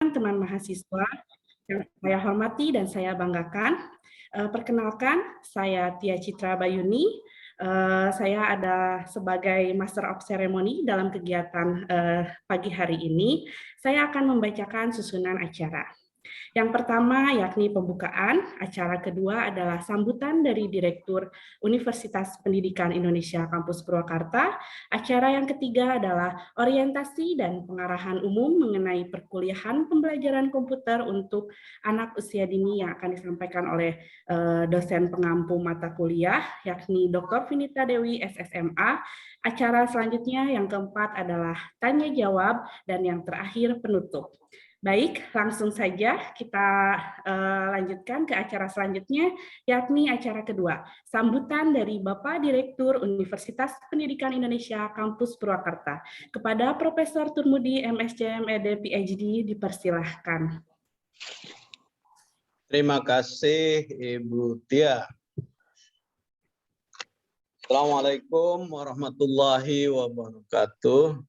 teman mahasiswa yang saya hormati dan saya banggakan. Perkenalkan, saya Tia Citra Bayuni. Saya ada sebagai Master of Ceremony dalam kegiatan pagi hari ini. Saya akan membacakan susunan acara. Yang pertama yakni pembukaan, acara kedua adalah sambutan dari Direktur Universitas Pendidikan Indonesia Kampus Purwakarta, acara yang ketiga adalah orientasi dan pengarahan umum mengenai perkuliahan pembelajaran komputer untuk anak usia dini yang akan disampaikan oleh dosen pengampu mata kuliah, yakni Dr. Vinita Dewi, SSMA. Acara selanjutnya yang keempat adalah tanya jawab, dan yang terakhir penutup. Baik, langsung saja kita lanjutkan ke acara selanjutnya, yakni acara kedua, sambutan dari Bapak Direktur Universitas Pendidikan Indonesia Kampus Purwakarta. Kepada Profesor Turmudi, MSc, MD, PhD, dipersilahkan. Terima kasih Ibu Tia. Assalamualaikum warahmatullahi wabarakatuh.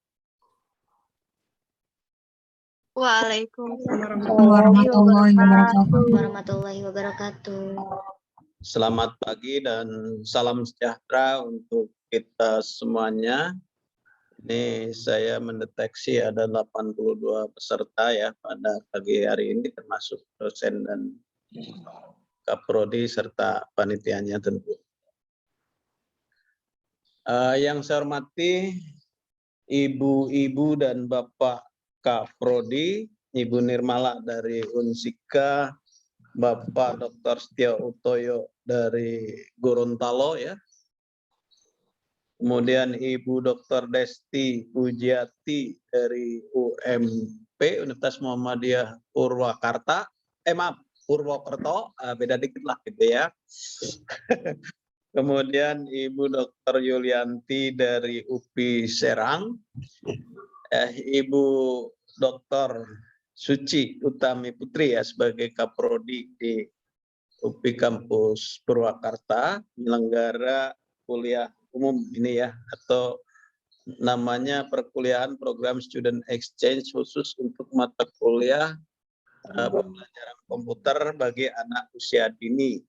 Waalaikumsalam warahmatullahi wabarakatuh. Selamat pagi dan salam sejahtera untuk kita semuanya. Ini saya mendeteksi ada 82 peserta ya pada pagi hari ini, termasuk dosen dan Kaprodi serta panitianya tentu. Yang saya hormati Ibu-ibu dan Bapak Kaprodi, Ibu Nirmala dari Unsika, Bapak Dr. Setia Utoyo dari Gorontalo ya. Kemudian Ibu Dr. Desti Pujiati dari UMP, Universitas Muhammadiyah Purwakarta. Purwokerto, beda dikit lah gitu ya. Kemudian Ibu Dr. Yulianti dari UPI Serang, Ibu Dr. Suci Utami Putri ya sebagai Kaprodi di UPI Kampus Purwakarta, menyelenggara kuliah umum ini ya, atau namanya perkuliahan program student exchange khusus untuk mata kuliah pembelajaran komputer bagi anak usia dini.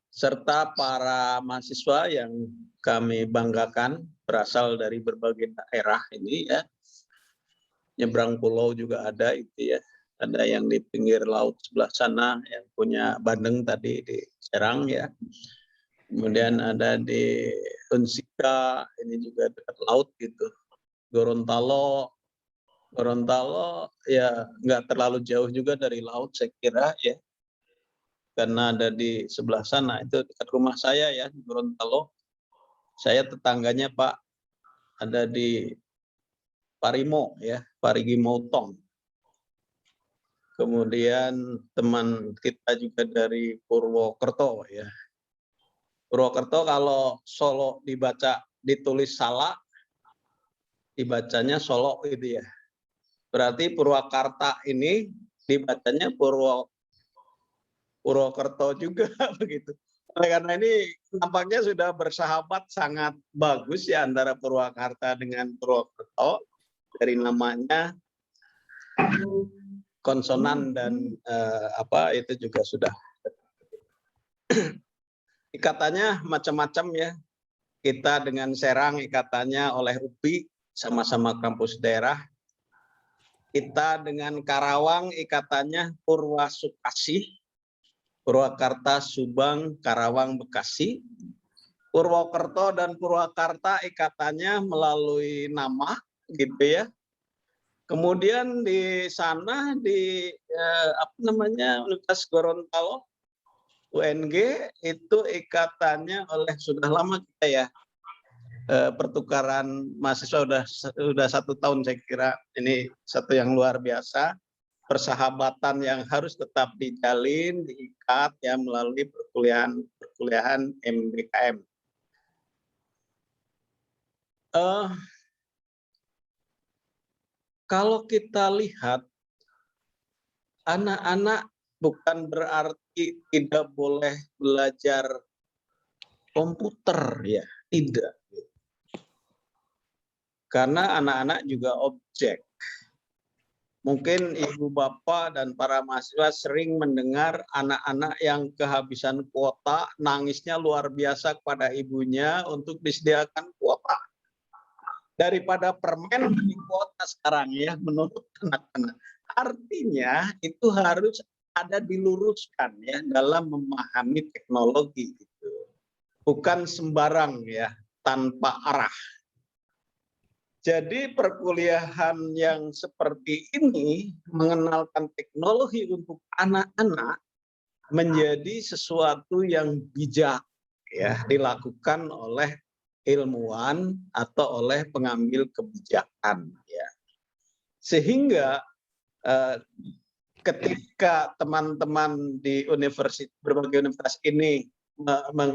Serta para mahasiswa yang kami banggakan berasal dari berbagai daerah ini ya. Nyebrang pulau juga ada itu ya. Ada yang di pinggir laut sebelah sana yang punya bandeng tadi di Serang ya. Kemudian ada di Unsika, ini juga dekat laut gitu. Gorontalo ya nggak terlalu jauh juga dari laut saya kira ya. Karena ada di sebelah sana, itu dekat rumah saya ya, di Gorontalo. Saya tetangganya Pak, ada di Parimo ya, Parigi Motong. Kemudian teman kita juga dari Purwokerto ya. Purwokerto kalau Solo ditulis salah, dibacanya Solo gitu ya. Berarti Purwakarta ini dibacanya Purwokerto juga begitu. Karena ini nampaknya sudah bersahabat sangat bagus ya antara Purwakarta dengan Purwokerto, dari namanya, konsonan dan itu juga sudah. Ikatannya macam-macam ya. Kita dengan Serang ikatannya oleh UPI, sama-sama kampus daerah. Kita dengan Karawang ikatannya Purwasukasih, Purwakarta, Subang, Karawang, Bekasi. Purwokerto dan Purwakarta ikatannya melalui nama gitu ya. Kemudian di sana di Universitas Gorontalo UNG itu ikatannya oleh sudah lama kita ya. Pertukaran mahasiswa sudah 1 tahun saya kira, ini satu yang luar biasa. Persahabatan yang harus tetap dijalin, diikat ya melalui perkuliahan MBKM. Kalau kita lihat, anak-anak bukan berarti tidak boleh belajar komputer ya, tidak. Karena anak-anak juga objek Mungkin ibu bapak dan para mahasiswa sering mendengar anak-anak yang kehabisan kuota, nangisnya luar biasa kepada ibunya untuk disediakan kuota. Daripada permen di kuota sekarang ya, menurut anak-anak. Artinya itu harus ada diluruskan ya dalam memahami teknologi itu. Bukan sembarang ya, tanpa arah. Jadi perkuliahan yang seperti ini mengenalkan teknologi untuk anak-anak menjadi sesuatu yang bijak ya dilakukan oleh ilmuwan atau oleh pengambil kebijakan ya. Sehingga ketika teman-teman di berbagai universitas ini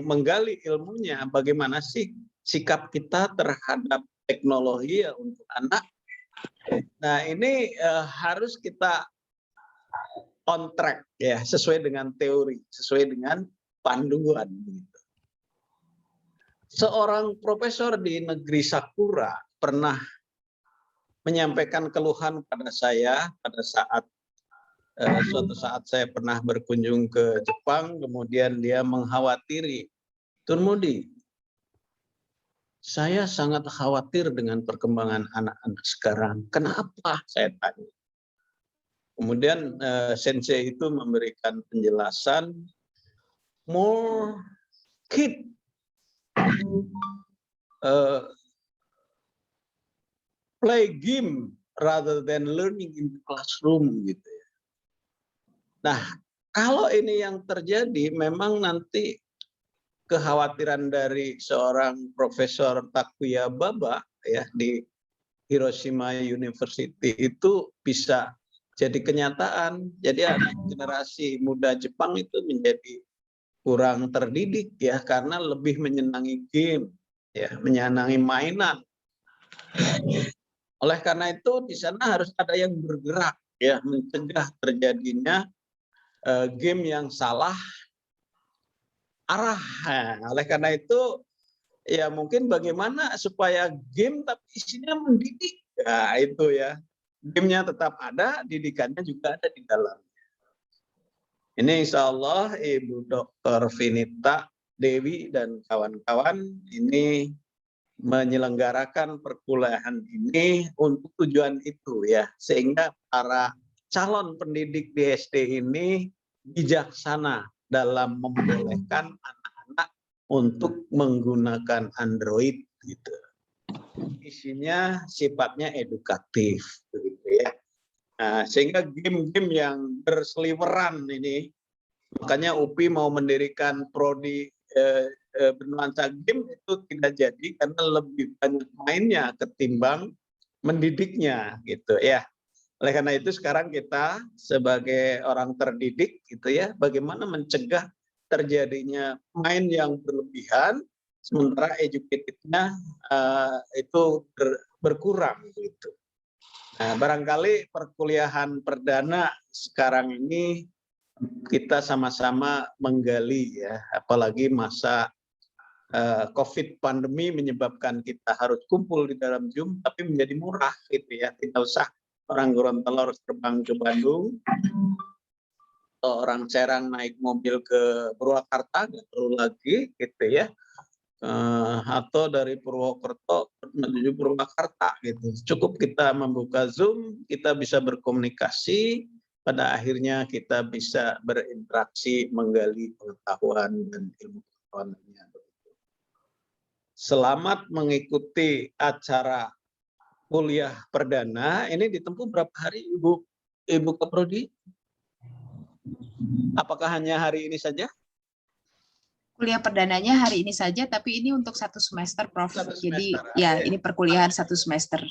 menggali ilmunya, bagaimana sih sikap kita terhadap teknologi ya untuk anak. Nah ini harus kita on track ya sesuai dengan teori, sesuai dengan panduan. Seorang profesor di negeri Sakura pernah menyampaikan keluhan pada saya pada saat suatu saat saya pernah berkunjung ke Jepang, kemudian dia mengkhawatiri, Tun Mudi, saya sangat khawatir dengan perkembangan anak-anak sekarang. Kenapa? Saya tanya. Kemudian sensei itu memberikan penjelasan, more kid play game rather than learning in the classroom gitu ya. Nah, kalau ini yang terjadi, memang nanti kekhawatiran dari seorang Profesor Takuya Baba ya di Hiroshima University itu bisa jadi kenyataan. Jadi generasi muda Jepang itu menjadi kurang terdidik ya karena lebih menyenangi game ya, menyenangi mainan. Oleh karena itu di sana harus ada yang bergerak ya mencegah terjadinya game yang salah arah. Oleh karena itu ya mungkin bagaimana supaya game tapi isinya mendidik. Ya itu ya. Gamenya tetap ada, didikannya juga ada di dalam. Ini insya Allah Ibu Dr. Vinita Dewi dan kawan-kawan ini menyelenggarakan perkuliahan ini untuk tujuan itu ya. Sehingga para calon pendidik di SD ini bijaksana dalam membolehkan anak-anak untuk menggunakan Android gitu. Isinya sifatnya edukatif begitu ya. Nah, sehingga game-game yang berseliweran ini, makanya UPI mau mendirikan prodi bernuansa game itu tidak jadi karena lebih banyak mainnya ketimbang mendidiknya gitu ya. Oleh karena itu sekarang kita sebagai orang terdidik gitu ya, bagaimana mencegah terjadinya main yang berlebihan sementara educated-nya itu berkurang gitu. Nah, barangkali perkuliahan perdana sekarang ini kita sama-sama menggali ya, apalagi masa COVID pandemi menyebabkan kita harus kumpul di dalam Zoom, tapi menjadi murah gitu ya, tidak usah orang Gorontalo harus terbang ke Bandung, atau orang Serang naik mobil ke Purwakarta, nggak perlu lagi gitu ya, atau dari Purwokerto menuju Purwakarta gitu. Cukup kita membuka Zoom, kita bisa berkomunikasi, pada akhirnya kita bisa berinteraksi, menggali pengetahuan dan ilmu pengetahuannya. Selamat mengikuti acara kuliah perdana. Ini ditempuh berapa hari, Ibu Kaprodi? Apakah hanya hari ini saja? Kuliah perdananya hari ini saja, tapi ini untuk 1 semester, Prof. Jadi ya ini perkuliahan 1 semester.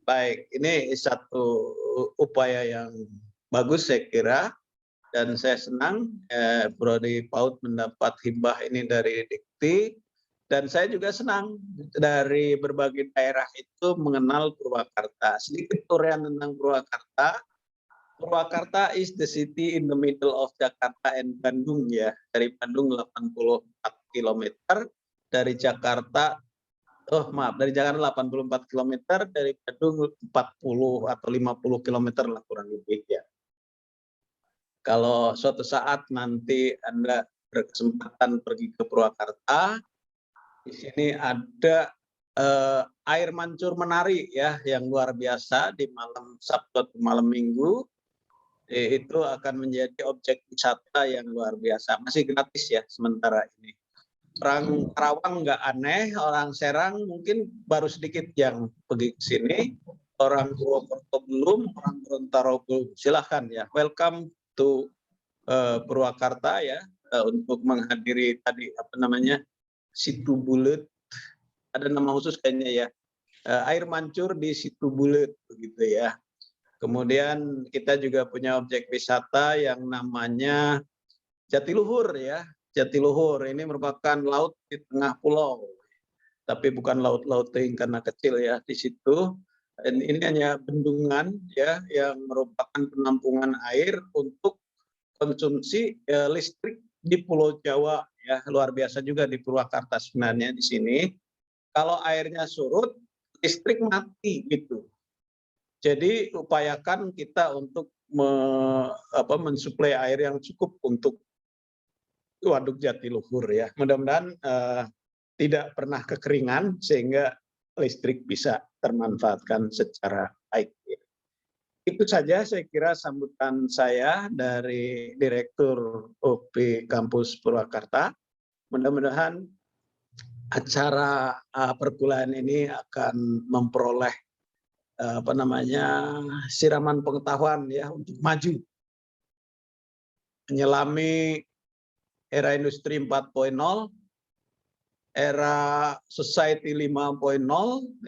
Baik, ini satu upaya yang bagus saya kira, dan saya senang Prodi PAUD mendapat hibah ini dari Dikti, dan saya juga senang dari berbagai daerah itu mengenal Purwakarta. Sedikit urian tentang Purwakarta. Purwakarta is the city in the middle of Jakarta and Bandung ya. Dari Bandung 84 km, dari Jakarta Oh maaf, dari Jakarta 84 km, dari Bandung 40 atau 50 km lah kurang lebih ya. Kalau suatu saat nanti Anda berkesempatan pergi ke Purwakarta, di sini ada air mancur menari ya yang luar biasa di malam Sabtu atau malam Minggu. Itu akan menjadi objek wisata yang luar biasa. Masih gratis ya sementara ini. Orang Karawang nggak aneh, orang Serang mungkin baru sedikit yang pergi ke sini, orang Purwokerto belum, orang Gorontalo belum. Silahkan ya, welcome to Purwakarta ya, untuk menghadiri tadi apa namanya Situ Bulet, ada nama khusus kayaknya ya, air mancur di Situ Bulet begitu ya. Kemudian kita juga punya objek wisata yang namanya Jatiluhur ya. Jatiluhur ini merupakan laut di tengah pulau, tapi bukan laut-laut karena kecil ya di situ. Dan ini hanya bendungan ya yang merupakan penampungan air untuk konsumsi listrik di Pulau Jawa ya. Luar biasa juga di Purwakarta sebenarnya di sini. Kalau airnya surut, listrik mati gitu. Jadi upayakan kita untuk mensuplai air yang cukup untuk Waduk Jatiluhur ya. Mudah-mudahan tidak pernah kekeringan sehingga listrik bisa termanfaatkan secara baik. Itu saja saya kira sambutan saya dari Direktur UP Kampus Purwakarta. Mudah-mudahan acara perkuliahan ini akan memperoleh siraman pengetahuan ya untuk maju menyelami era industri 4.0, era society 5.0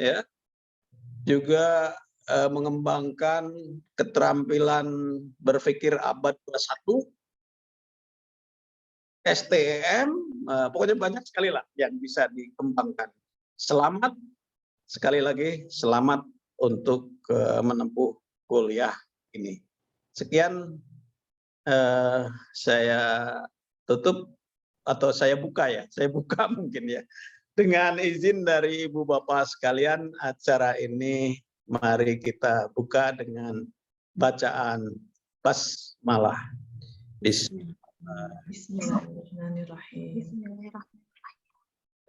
ya. Juga mengembangkan keterampilan berpikir abad 21, STEM, pokoknya banyak sekali lah yang bisa dikembangkan. Selamat, sekali lagi selamat untuk menempuh kuliah ini. Sekian saya tutup atau saya buka ya, saya buka mungkin ya. Dengan izin dari Ibu Bapak sekalian, acara ini mari kita buka dengan bacaan basmalah. Bismillahirrahmanirrahim.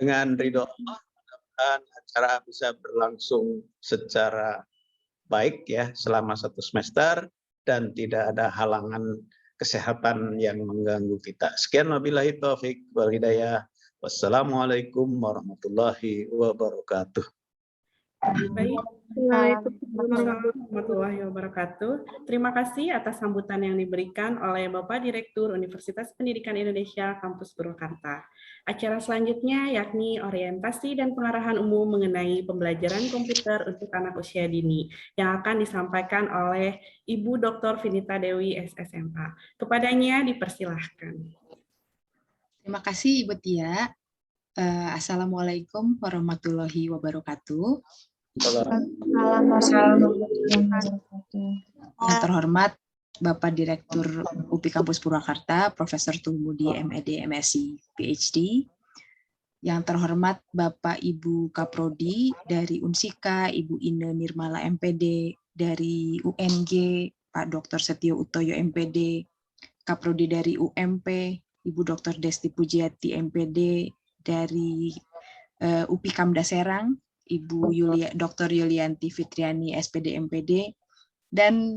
Dengan ridho Allah, mudah-mudahan acara bisa berlangsung secara baik ya selama 1 semester dan tidak ada halangan kesehatan yang mengganggu kita. Sekian, wabillahi taufik wal hidayah. Wassalamualaikum warahmatullahi wabarakatuh. Baik, Waalaikumsalam warahmatullahi wabarakatuh. Terima kasih atas sambutan yang diberikan oleh Bapak Direktur Universitas Pendidikan Indonesia Kampus Purwakarta. Acara selanjutnya yakni orientasi dan pengarahan umum mengenai pembelajaran komputer untuk anak usia dini yang akan disampaikan oleh Ibu Dr. Vinita Dewi SSMA. Kepadanya dipersilahkan. Terima kasih Ibu Tia. Assalamualaikum warahmatullahi wabarakatuh. Yang terhormat Bapak Direktur UPI Kampus Purwakarta, Profesor Tuhmudi MED, MSc, PhD. Yang terhormat Bapak Ibu Kaprodi dari Unsika, Ibu Ine Nirmala MPD, dari UNG, Pak Dr. Setio Utoyo MPD, Kaprodi dari UMP, Ibu Dr. Desti Pujiati MPD, dari UPI Kamda Serang, Ibu Dr. Yulianti Fitriani SPD MPD, dan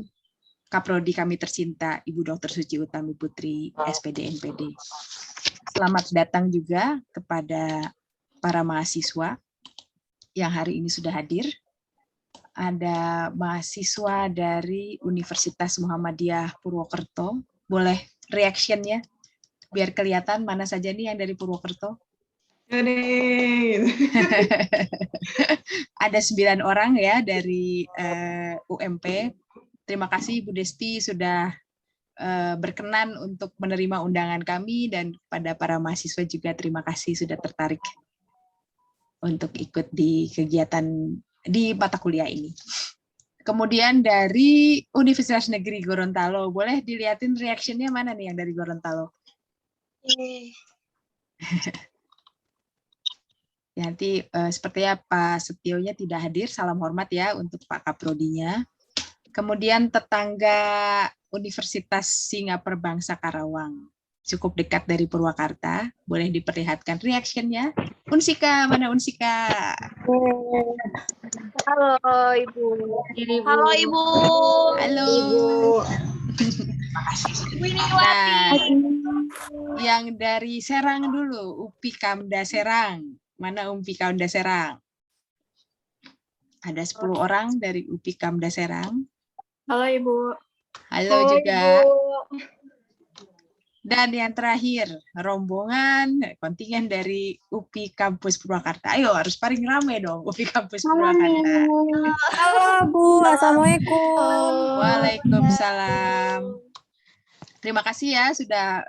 Kaprodi kami tercinta, Ibu Dr. Suci Utami Putri SPD MPD. Selamat datang juga kepada para mahasiswa yang hari ini sudah hadir. Ada mahasiswa dari Universitas Muhammadiyah Purwokerto. Boleh reaction-nya? Biar kelihatan mana saja nih yang dari Purwokerto. Ada 9 orang ya dari UMP. Terima kasih Bu Desti sudah berkenan untuk menerima undangan kami, dan pada para mahasiswa juga terima kasih sudah tertarik untuk ikut di kegiatan di mata kuliah ini. Kemudian dari Universitas Negeri Gorontalo, boleh dilihatin reaction-nya mana nih yang dari Gorontalo? Nanti sepertinya Pak Setionya tidak hadir, salam hormat ya untuk Pak Kaprodinya. Kemudian tetangga Universitas Singapura Bangsa Karawang, cukup dekat dari Purwakarta, boleh diperlihatkan reaction-nya. Unsika, mana Unsika? Halo Ibu. Halo Ibu. Halo. Ibu. Nah, yang dari Serang dulu, UPI Kamda Serang. Mana UPI Kamda Serang? Ada 10 orang dari UPI Kamda Serang. Halo Ibu. Halo juga. Dan yang terakhir, rombongan kontingen dari UPI Kampus Purwakarta. Ayo, harus paling rame dong UPI Kampus Purwakarta. Halo Bu. Assalamualaikum. Waalaikumsalam. Terima kasih ya sudah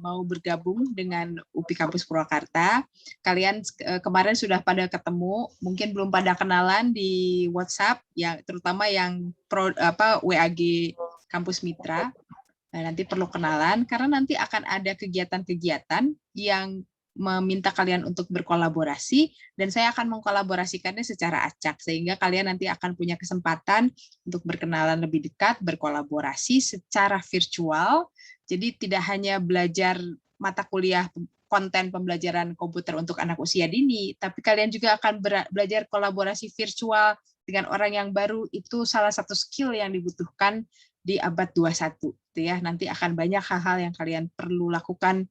mau bergabung dengan UPI Kampus Purwakarta. Kalian kemarin sudah pada ketemu, mungkin belum pada kenalan di WhatsApp, yang terutama yang WAG Kampus Mitra. Nah, nanti perlu kenalan karena nanti akan ada kegiatan-kegiatan yang meminta kalian untuk berkolaborasi dan saya akan mengkolaborasikannya secara acak sehingga kalian nanti akan punya kesempatan untuk berkenalan lebih dekat, berkolaborasi secara virtual. Jadi tidak hanya belajar mata kuliah konten pembelajaran komputer untuk anak usia dini, tapi kalian juga akan belajar kolaborasi virtual dengan orang yang baru. Itu salah satu skill yang dibutuhkan di abad 21. Ya, nanti akan banyak hal-hal yang kalian perlu lakukan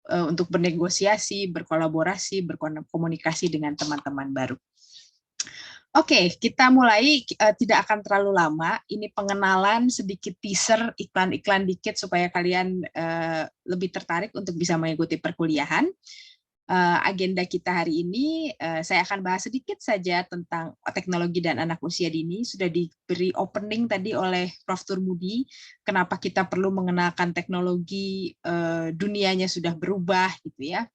untuk bernegosiasi, berkolaborasi, berkomunikasi dengan teman-teman baru. Oke, kita mulai, tidak akan terlalu lama. Ini pengenalan, sedikit teaser, iklan-iklan dikit supaya kalian lebih tertarik untuk bisa mengikuti perkuliahan. Agenda kita hari ini, saya akan bahas sedikit saja tentang teknologi dan anak usia dini. Sudah diberi opening tadi oleh Prof. Turmudi, kenapa kita perlu mengenalkan teknologi, dunianya sudah berubah, gitu ya.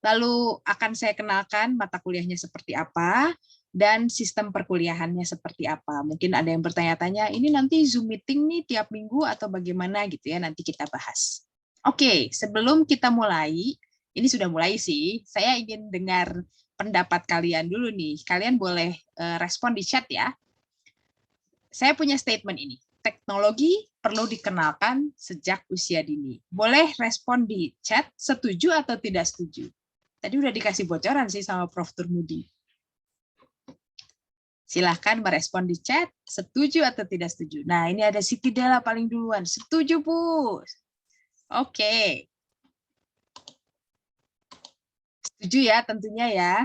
Lalu akan saya kenalkan mata kuliahnya seperti apa, dan sistem perkuliahannya seperti apa. Mungkin ada yang bertanya-tanya, ini nanti Zoom meeting nih tiap minggu atau bagaimana gitu ya, nanti kita bahas. Oke, sebelum kita mulai, ini sudah mulai sih, saya ingin dengar pendapat kalian dulu nih. Kalian boleh respon di chat ya. Saya punya statement ini. Teknologi perlu dikenalkan sejak usia dini. Boleh respon di chat, setuju atau tidak setuju? Tadi udah dikasih bocoran sih sama Prof. Turmudi. Silahkan merespon di chat, setuju atau tidak setuju. Nah, ini ada Siti Della paling duluan. Setuju, Bu. Oke. Setuju ya tentunya ya.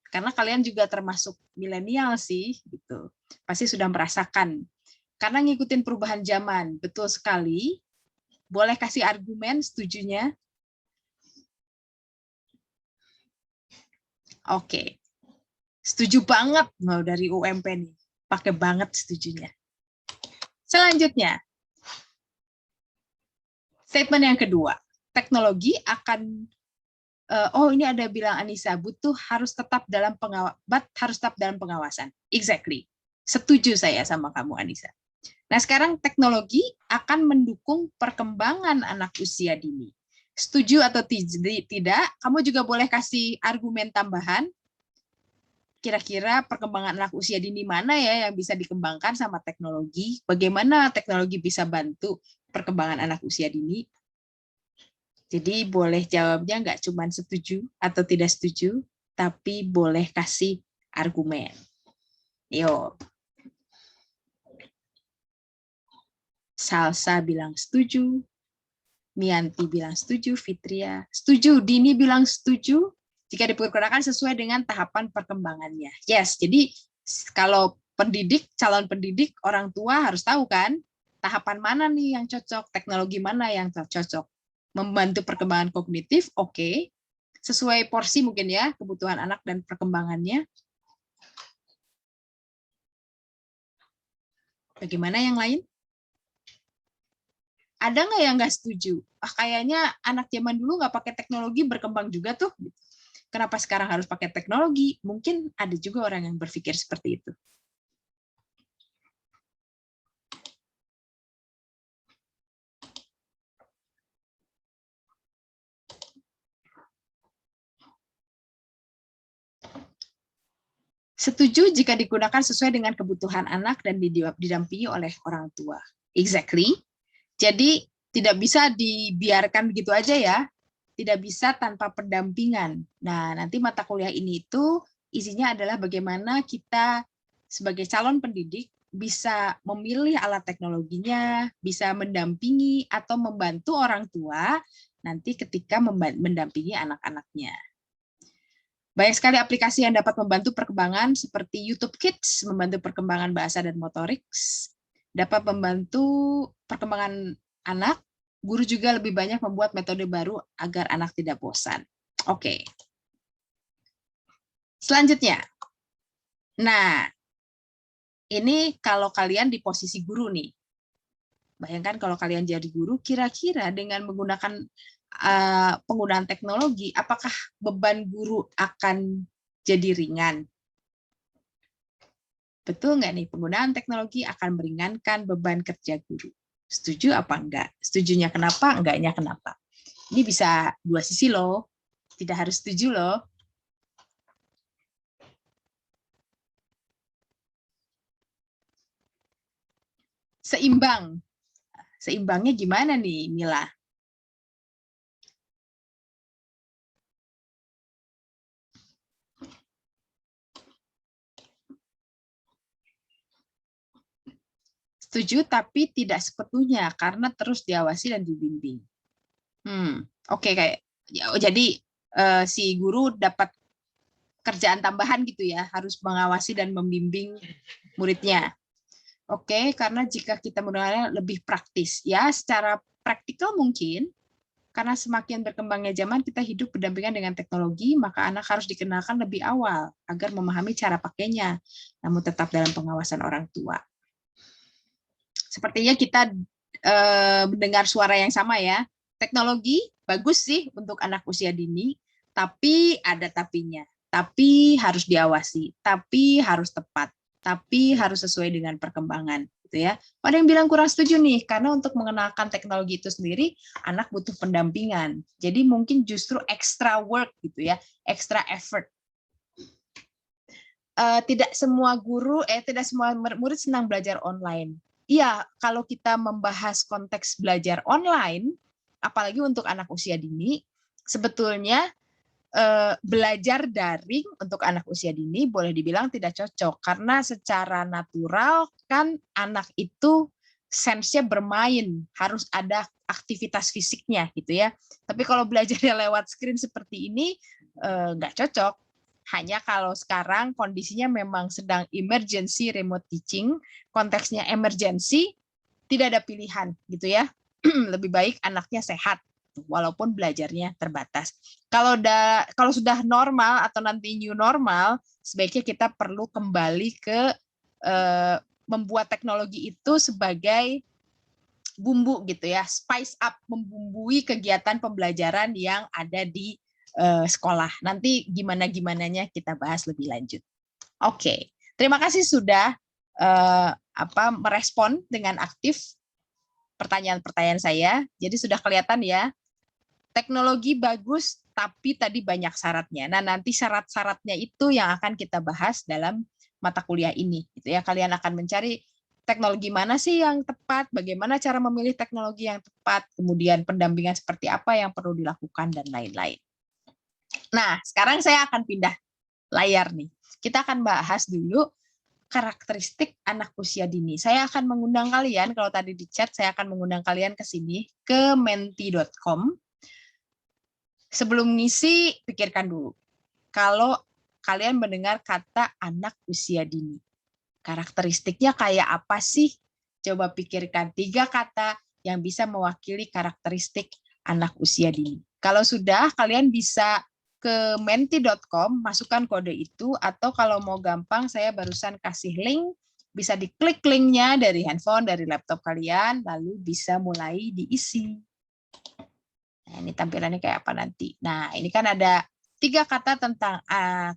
Karena kalian juga termasuk milenial sih gitu. Pasti sudah merasakan. Karena ngikutin perubahan zaman, betul sekali. Boleh kasih argumen setujunya? Oke. Setuju banget mau dari UMP nih. Pakai banget setujunya. Selanjutnya. Statement yang kedua. Teknologi akan ini ada bilang Anissa, harus tetap dalam pengawasan. Exactly. Setuju saya sama kamu Anissa. Nah, sekarang teknologi akan mendukung perkembangan anak usia dini. Setuju atau tidak? Kamu juga boleh kasih argumen tambahan. Kira-kira perkembangan anak usia dini mana ya yang bisa dikembangkan sama teknologi? Bagaimana teknologi bisa bantu perkembangan anak usia dini? Jadi boleh jawabnya nggak cuma setuju atau tidak setuju, tapi boleh kasih argumen. Yuk. Salsa bilang setuju, Mianti bilang setuju, Fitria setuju, Dini bilang setuju, jika diperkirakan sesuai dengan tahapan perkembangannya. Yes, jadi kalau calon pendidik, orang tua harus tahu kan, tahapan mana nih yang cocok, teknologi mana yang cocok. Membantu perkembangan kognitif, oke. Sesuai porsi mungkin ya, kebutuhan anak dan perkembangannya. Bagaimana yang lain? Ada nggak yang nggak setuju? Kayaknya anak zaman dulu nggak pakai teknologi berkembang juga tuh. Kenapa sekarang harus pakai teknologi? Mungkin ada juga orang yang berpikir seperti itu. Setuju jika digunakan sesuai dengan kebutuhan anak dan didampingi oleh orang tua. Exactly. Jadi tidak bisa dibiarkan begitu aja ya. Tidak bisa tanpa pendampingan. Nah, nanti mata kuliah ini itu isinya adalah bagaimana kita sebagai calon pendidik bisa memilih alat teknologinya, bisa mendampingi atau membantu orang tua nanti ketika mendampingi anak-anaknya. Banyak sekali aplikasi yang dapat membantu perkembangan seperti YouTube Kids, membantu perkembangan bahasa dan motorik, dapat membantu perkembangan anak. Guru juga lebih banyak membuat metode baru agar anak tidak bosan. Oke. Selanjutnya. Nah, ini kalau kalian di posisi guru nih. Bayangkan kalau kalian jadi guru, kira-kira dengan menggunakan penggunaan teknologi, apakah beban guru akan jadi ringan? Betul nggak nih, penggunaan teknologi akan meringankan beban kerja guru? Setuju apa enggak? Setujunya kenapa, enggaknya kenapa? Ini bisa dua sisi loh, tidak harus setuju loh. Seimbang. Seimbangnya gimana nih, Mila? Setuju, tapi tidak sepenuhnya karena terus diawasi dan dibimbing. Oke, kayak jadi si guru dapat kerjaan tambahan gitu ya, harus mengawasi dan membimbing muridnya. Oke, karena jika kita menggunakannya lebih praktis, ya secara praktikal mungkin, karena semakin berkembangnya zaman, kita hidup berdampingan dengan teknologi, maka anak harus dikenalkan lebih awal agar memahami cara pakainya, namun tetap dalam pengawasan orang tua. Sepertinya kita mendengar suara yang sama ya. Teknologi bagus sih untuk anak usia dini, tapi ada tapinya. Tapi harus diawasi, tapi harus tepat, tapi harus sesuai dengan perkembangan, gitu ya. Ada yang bilang kurang setuju nih, karena untuk mengenalkan teknologi itu sendiri, anak butuh pendampingan. Jadi mungkin justru extra work gitu ya, extra effort. Tidak semua guru, tidak semua murid senang belajar online. Iya, kalau kita membahas konteks belajar online, apalagi untuk anak usia dini, sebetulnya belajar daring untuk anak usia dini boleh dibilang tidak cocok karena secara natural kan anak itu sense-nya bermain, harus ada aktivitas fisiknya gitu ya. Tapi kalau belajarnya lewat screen seperti ini nggak cocok. Hanya kalau sekarang kondisinya memang sedang emergency remote teaching, konteksnya emergency, tidak ada pilihan gitu ya. Lebih baik anaknya sehat walaupun belajarnya terbatas. Kalau sudah normal atau nanti new normal, sebaiknya kita perlu kembali ke membuat teknologi itu sebagai bumbu gitu ya, spice up, membumbui kegiatan pembelajaran yang ada di sekolah. Nanti gimana-gimananya kita bahas lebih lanjut. Oke, terima kasih sudah merespon dengan aktif pertanyaan-pertanyaan saya. Jadi sudah kelihatan ya, teknologi bagus, tapi tadi banyak syaratnya. Nah, nanti syarat-syaratnya itu yang akan kita bahas dalam mata kuliah ini. Gitu ya, kalian akan mencari teknologi mana sih yang tepat, bagaimana cara memilih teknologi yang tepat, kemudian pendampingan seperti apa yang perlu dilakukan, dan lain-lain. Nah, sekarang saya akan pindah layar nih. Kita akan bahas dulu karakteristik anak usia dini. Saya akan mengundang kalian, kalau tadi di chat, saya akan mengundang kalian ke sini, ke menti.com. Sebelum ngisi, pikirkan dulu. Kalau kalian mendengar kata anak usia dini, karakteristiknya kayak apa sih? Coba pikirkan 3 kata yang bisa mewakili karakteristik anak usia dini. Kalau sudah, kalian bisa ke menti.com, masukkan kode itu, atau kalau mau gampang, saya barusan kasih link, bisa diklik linknya dari handphone, dari laptop kalian, lalu bisa mulai diisi. Nah, ini tampilannya kayak apa nanti. Nah, ini kan ada 3 kata tentang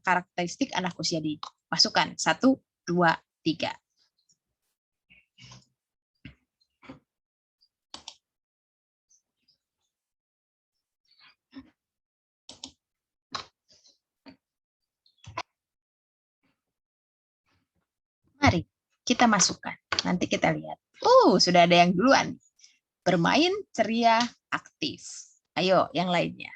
karakteristik anak usia dini. Masukkan 1, 2, 3. Kita masukkan. Nanti kita lihat. Sudah ada yang duluan. Bermain, ceria, aktif. Ayo, yang lainnya.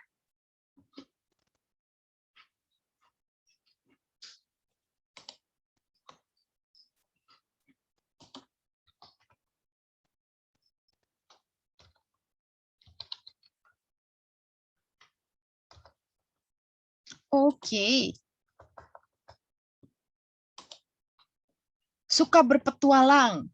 Oke. Suka berpetualang,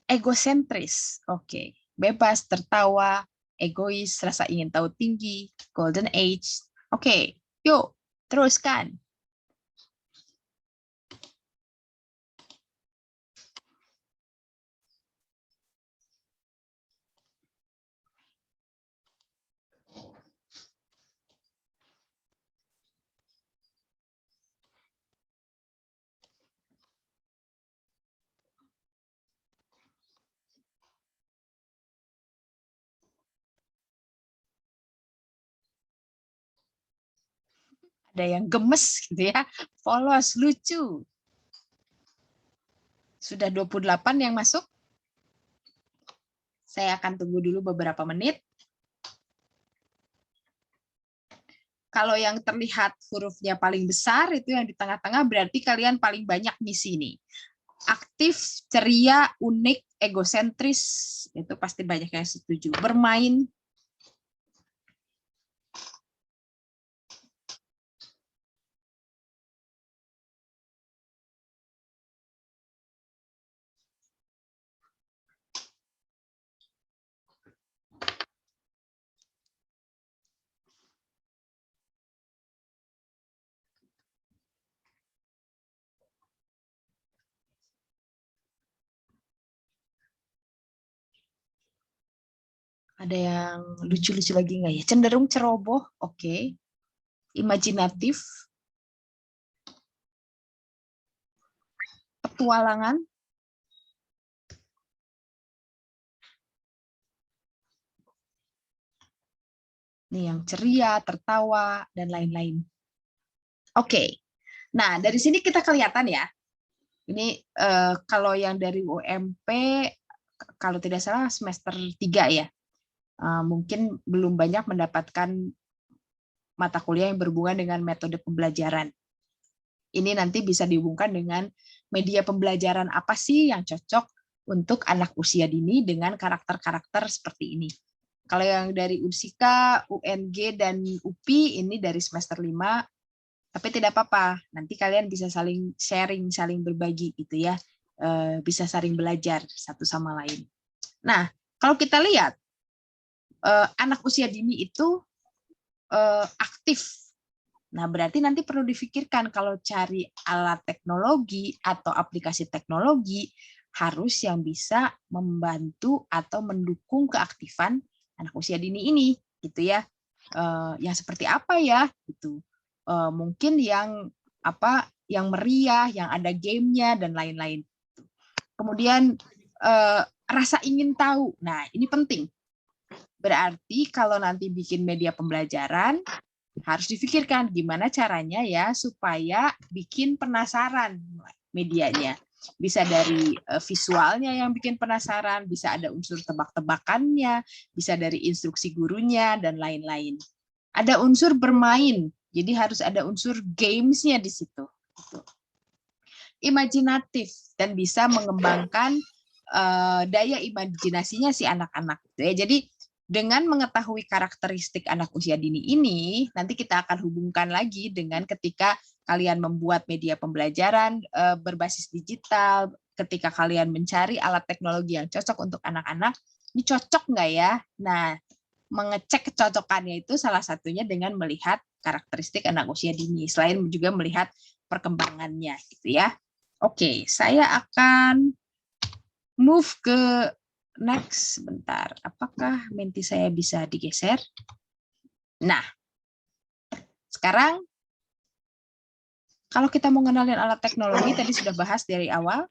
egosentris. Oke. Bebas, tertawa, egois, rasa ingin tahu tinggi, golden age. Oke, yuk teruskan. Ada yang gemes gitu ya, polos, lucu. Sudah 28 yang masuk. Saya akan tunggu dulu beberapa menit. Kalau yang terlihat hurufnya paling besar itu yang di tengah-tengah berarti kalian paling banyak di sini. Aktif, ceria, unik, egosentris, itu pasti banyak yang setuju. Bermain, ada yang lucu-lucu lagi nggak ya? Cenderung ceroboh, oke. Imajinatif, petualangan, nih yang ceria, tertawa, dan lain-lain. Oke. Nah, dari sini kita kelihatan ya. Ini kalau yang dari UMP, kalau tidak salah semester 3 ya. Mungkin belum banyak mendapatkan mata kuliah yang berhubungan dengan metode pembelajaran. Ini nanti bisa dihubungkan dengan media pembelajaran apa sih yang cocok untuk anak usia dini dengan karakter-karakter seperti ini. Kalau yang dari Unsika, UNG, dan UPI ini dari semester 5, tapi tidak apa-apa. Nanti kalian bisa saling sharing, saling berbagi gitu ya. Bisa saling belajar satu sama lain. Nah, kalau kita lihat, anak usia dini itu aktif. Nah, berarti nanti perlu difikirkan kalau cari alat teknologi atau aplikasi teknologi harus yang bisa membantu atau mendukung keaktifan anak usia dini ini, gitu ya. Yang seperti apa ya? Gitu. Mungkin yang meriah, yang ada gamenya dan lain-lain. Kemudian rasa ingin tahu. Nah, ini penting. Berarti kalau nanti bikin media pembelajaran, harus difikirkan gimana caranya ya supaya bikin penasaran medianya. Bisa dari visualnya yang bikin penasaran, bisa ada unsur tebak-tebakannya, bisa dari instruksi gurunya, dan lain-lain. Ada unsur bermain, jadi harus ada unsur games-nya di situ. Imajinatif, dan bisa mengembangkan daya imajinasinya si anak-anak. Jadi dengan mengetahui karakteristik anak usia dini ini, nanti kita akan hubungkan lagi dengan ketika kalian membuat media pembelajaran berbasis digital, ketika kalian mencari alat teknologi yang cocok untuk anak-anak, ini cocok nggak ya? Nah, mengecek kecocokannya itu salah satunya dengan melihat karakteristik anak usia dini, selain juga melihat perkembangannya, gitu ya. Oke, saya akan move ke next, sebentar. Apakah menti saya bisa digeser? Nah, sekarang kalau kita mau ngenalin alat teknologi, tadi sudah bahas dari awal,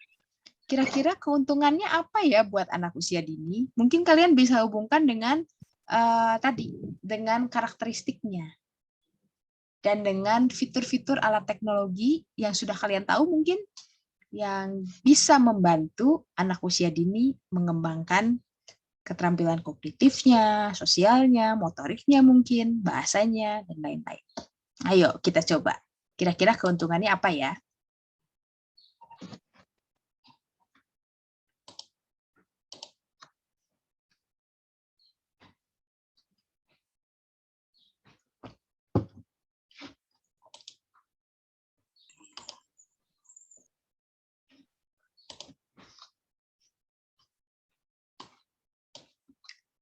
kira-kira keuntungannya apa ya buat anak usia dini? Mungkin kalian bisa hubungkan dengan dengan karakteristiknya. Dan dengan fitur-fitur alat teknologi yang sudah kalian tahu mungkin, yang bisa membantu anak usia dini mengembangkan keterampilan kognitifnya, sosialnya, motoriknya mungkin, bahasanya, dan lain-lain. Ayo kita coba. Kira-kira keuntungannya apa ya?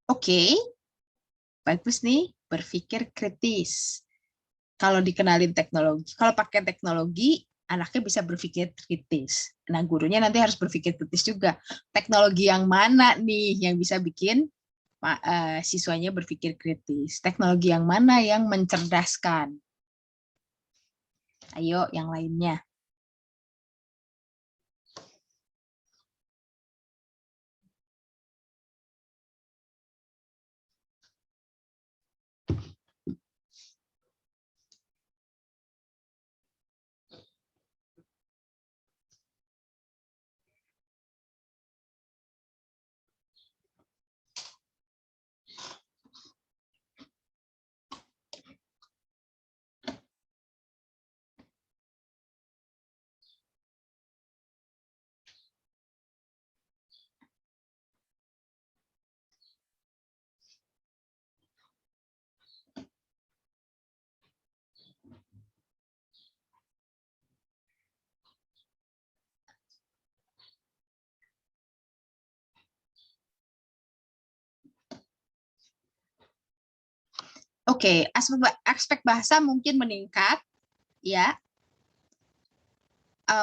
Oke, bagus nih, berpikir kritis. Kalau dikenalin teknologi, kalau pakai teknologi, anaknya bisa berpikir kritis. Nah, gurunya nanti harus berpikir kritis juga. Teknologi yang mana nih yang bisa bikin siswanya berpikir kritis? Teknologi yang mana yang mencerdaskan? Ayo, yang lainnya. Oke, aspek bahasa mungkin meningkat, ya.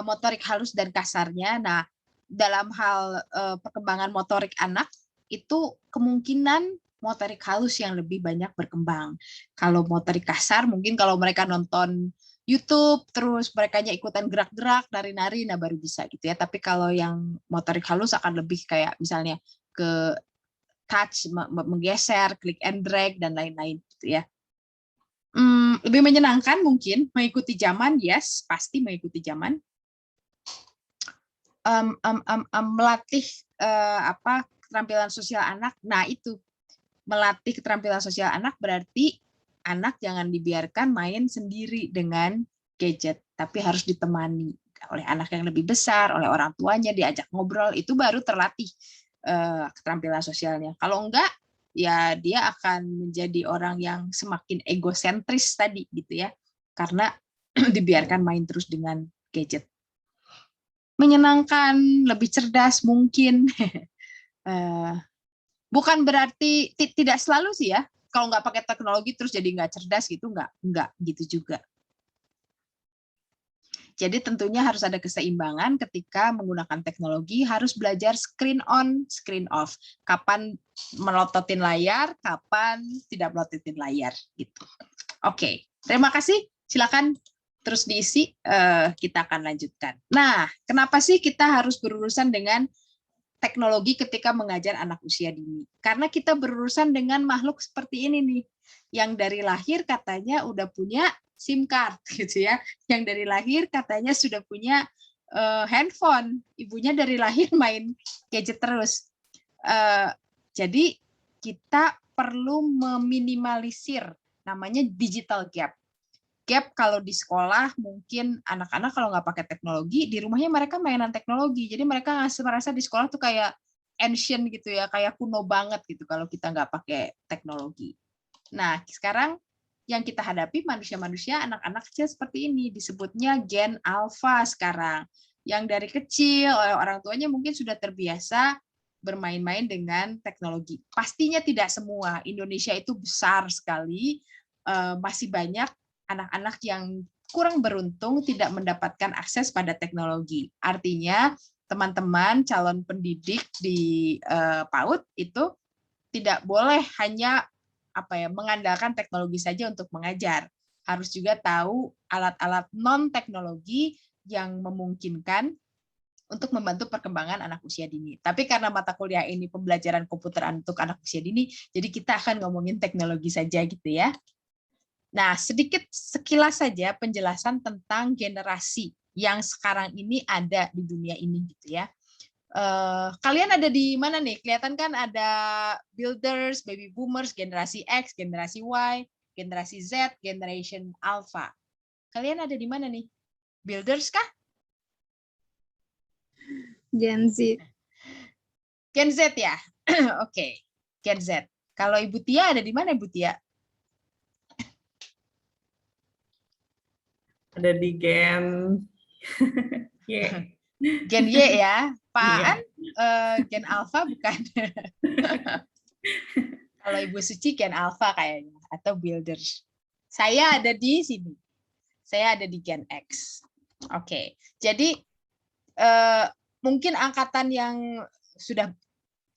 Motorik halus dan kasarnya. Nah, dalam hal perkembangan motorik anak, itu kemungkinan motorik halus yang lebih banyak berkembang. Kalau motorik kasar, mungkin kalau mereka nonton YouTube, terus mereka ikutan gerak-gerak, nari-nari, nah baru bisa gitu ya. Tapi kalau yang motorik halus akan lebih kayak misalnya ke touch, menggeser, click and drag, dan lain-lain gitu ya. Lebih menyenangkan mungkin mengikuti zaman, yes, pasti mengikuti zaman. Melatih keterampilan sosial anak. Nah, itu melatih keterampilan sosial anak berarti anak jangan dibiarkan main sendiri dengan gadget, tapi harus ditemani oleh anak yang lebih besar, oleh orang tuanya, diajak ngobrol, itu baru terlatih keterampilan sosialnya. Kalau enggak, ya dia akan menjadi orang yang semakin egosentris tadi gitu ya, karena dibiarkan main terus dengan gadget. Menyenangkan, lebih cerdas mungkin. Bukan berarti tidak selalu sih ya. Kalau nggak pakai teknologi terus jadi nggak cerdas gitu, nggak gitu juga. Jadi tentunya harus ada keseimbangan ketika menggunakan teknologi, harus belajar screen on, screen off. Kapan melototin layar, kapan tidak melototin layar gitu. Oke, terima kasih. Silakan terus diisi, kita akan lanjutkan. Nah, kenapa sih kita harus berurusan dengan teknologi ketika mengajar anak usia dini? Karena kita berurusan dengan makhluk seperti ini nih, yang dari lahir katanya udah punya SIM card gitu ya, yang dari lahir katanya sudah punya handphone, ibunya dari lahir main gadget terus. Jadi kita perlu meminimalisir namanya digital gap. Gap kalau di sekolah mungkin anak-anak kalau nggak pakai teknologi, di rumahnya mereka mainan teknologi. Jadi mereka merasa di sekolah tuh kayak ancient gitu ya, kayak kuno banget gitu kalau kita nggak pakai teknologi. Nah, sekarang yang kita hadapi manusia-manusia, anak-anak kecil seperti ini, disebutnya gen alpha sekarang. Yang dari kecil, oleh orang tuanya mungkin sudah terbiasa bermain-main dengan teknologi. Pastinya tidak semua, Indonesia itu besar sekali, masih banyak anak-anak yang kurang beruntung tidak mendapatkan akses pada teknologi. Artinya, teman-teman calon pendidik di PAUD itu tidak boleh hanya mengandalkan teknologi saja untuk mengajar. Harus juga tahu alat-alat non-teknologi yang memungkinkan untuk membantu perkembangan anak usia dini. Tapi karena mata kuliah ini pembelajaran komputer untuk anak usia dini, jadi kita akan ngomongin teknologi saja gitu ya. Nah, sedikit sekilas saja penjelasan tentang generasi yang sekarang ini ada di dunia ini gitu ya. Kalian ada di mana nih? Kelihatan kan ada builders, baby boomers, generasi X, generasi Y, generasi Z, generation Alpha. Kalian ada di mana nih? Builders kah? Gen Z. Gen Z ya? Oke, Gen Z. Kalau Ibu Tia ada di mana Ibu Tia? Ada di Gen Y. Gen Y ya. Pak Iya. Aan, Gen Alpha bukan? Kalau Ibu Suci Gen Alpha kayaknya, atau Builders. Saya ada di sini. Saya ada di Gen X. Oke, jadi mungkin angkatan yang sudah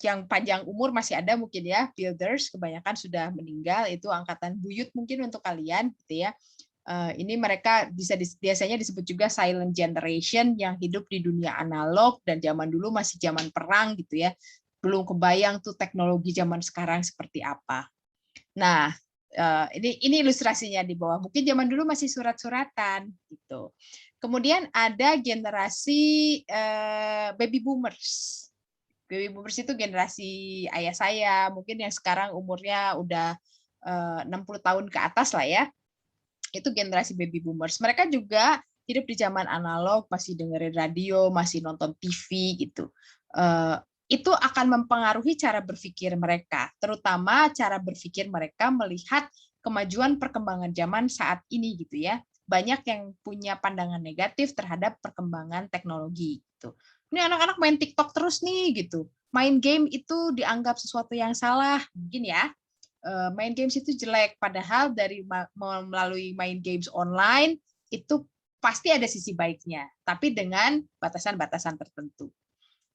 yang panjang umur masih ada mungkin ya, Builders kebanyakan sudah meninggal, itu angkatan buyut mungkin untuk kalian gitu ya. Ini mereka biasanya disebut juga silent generation yang hidup di dunia analog dan zaman dulu masih zaman perang gitu ya. Belum kebayang tuh teknologi zaman sekarang seperti apa. Nah, ini ilustrasinya di bawah. Mungkin zaman dulu masih surat-suratan gitu. Kemudian ada generasi baby boomers. Baby boomers itu generasi ayah saya, mungkin yang sekarang umurnya udah 60 tahun ke atas lah ya. Itu generasi baby boomers. Mereka juga hidup di zaman analog, masih dengerin radio, masih nonton TV gitu. Itu akan mempengaruhi cara berpikir mereka, terutama cara berpikir mereka melihat kemajuan perkembangan zaman saat ini gitu ya. Banyak yang punya pandangan negatif terhadap perkembangan teknologi gitu. Ini anak-anak main TikTok terus nih gitu. Main game itu dianggap sesuatu yang salah, mungkin ya. Main games itu jelek, padahal dari melalui main games online itu pasti ada sisi baiknya, tapi dengan batasan-batasan tertentu.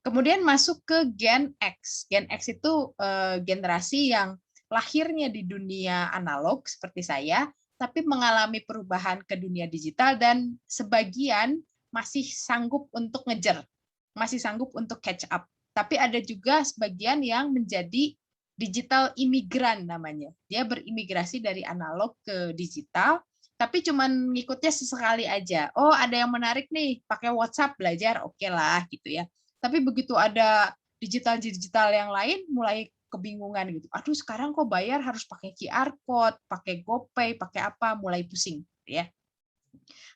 Kemudian masuk ke Gen X. Gen X itu generasi yang lahirnya di dunia analog seperti saya, tapi mengalami perubahan ke dunia digital dan sebagian masih sanggup untuk ngejar, masih sanggup untuk catch up. Tapi ada juga sebagian yang menjadi digital imigran namanya. Dia berimigrasi dari analog ke digital, tapi cuman ngikutnya sesekali aja. Oh, ada yang menarik nih, pakai WhatsApp belajar, oke lah gitu ya. Tapi begitu ada digital yang lain, mulai kebingungan gitu. Aduh, sekarang kok bayar harus pakai QR code, pakai GoPay, pakai apa, mulai pusing ya.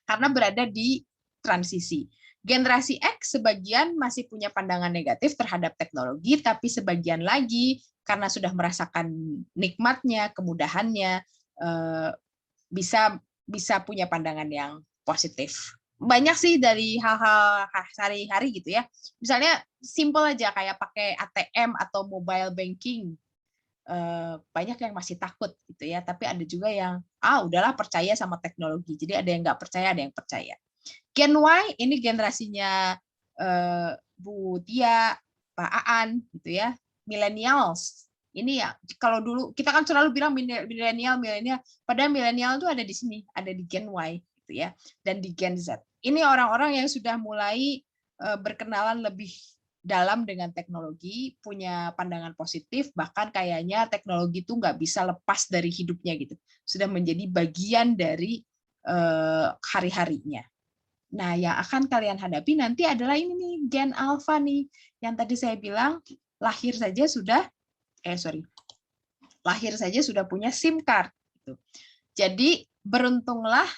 Karena berada di transisi. Generasi X sebagian masih punya pandangan negatif terhadap teknologi, tapi sebagian lagi karena sudah merasakan nikmatnya, kemudahannya, bisa punya pandangan yang positif. Banyak sih dari hal-hal sehari-hari gitu ya. Misalnya simple aja kayak pakai ATM atau mobile banking. Banyak yang masih takut gitu ya, tapi ada juga yang udahlah percaya sama teknologi. Jadi ada yang nggak percaya, ada yang percaya. Gen Y ini generasinya Bu Tia, Pak Aan gitu ya, millennials. Ini ya kalau dulu kita kan selalu bilang milenial, padahal milenial itu ada di sini, ada di Gen Y gitu ya, dan di Gen Z. Ini orang-orang yang sudah mulai berkenalan lebih dalam dengan teknologi, punya pandangan positif, bahkan kayaknya teknologi itu nggak bisa lepas dari hidupnya gitu, sudah menjadi bagian dari hari-harinya. Nah, yang akan kalian hadapi nanti adalah ini nih, Gen Alpha nih, yang tadi saya bilang lahir saja sudah punya SIM card. Gitu. Jadi beruntunglah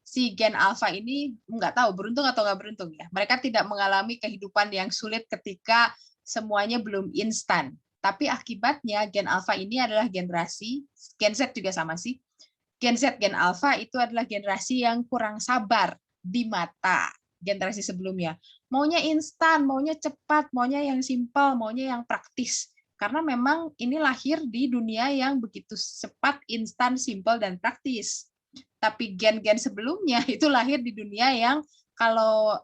si Gen Alpha ini, nggak tahu beruntung atau nggak beruntung ya. Mereka tidak mengalami kehidupan yang sulit ketika semuanya belum instan. Tapi akibatnya Gen Alpha ini adalah generasi, Gen Z juga sama sih. Gen Z, Gen Alpha itu adalah generasi yang kurang sabar di mata generasi sebelumnya. Maunya instan, maunya cepat, maunya yang simpel, maunya yang praktis. Karena memang ini lahir di dunia yang begitu cepat, instan, simpel, dan praktis. Tapi gen-gen sebelumnya itu lahir di dunia yang kalau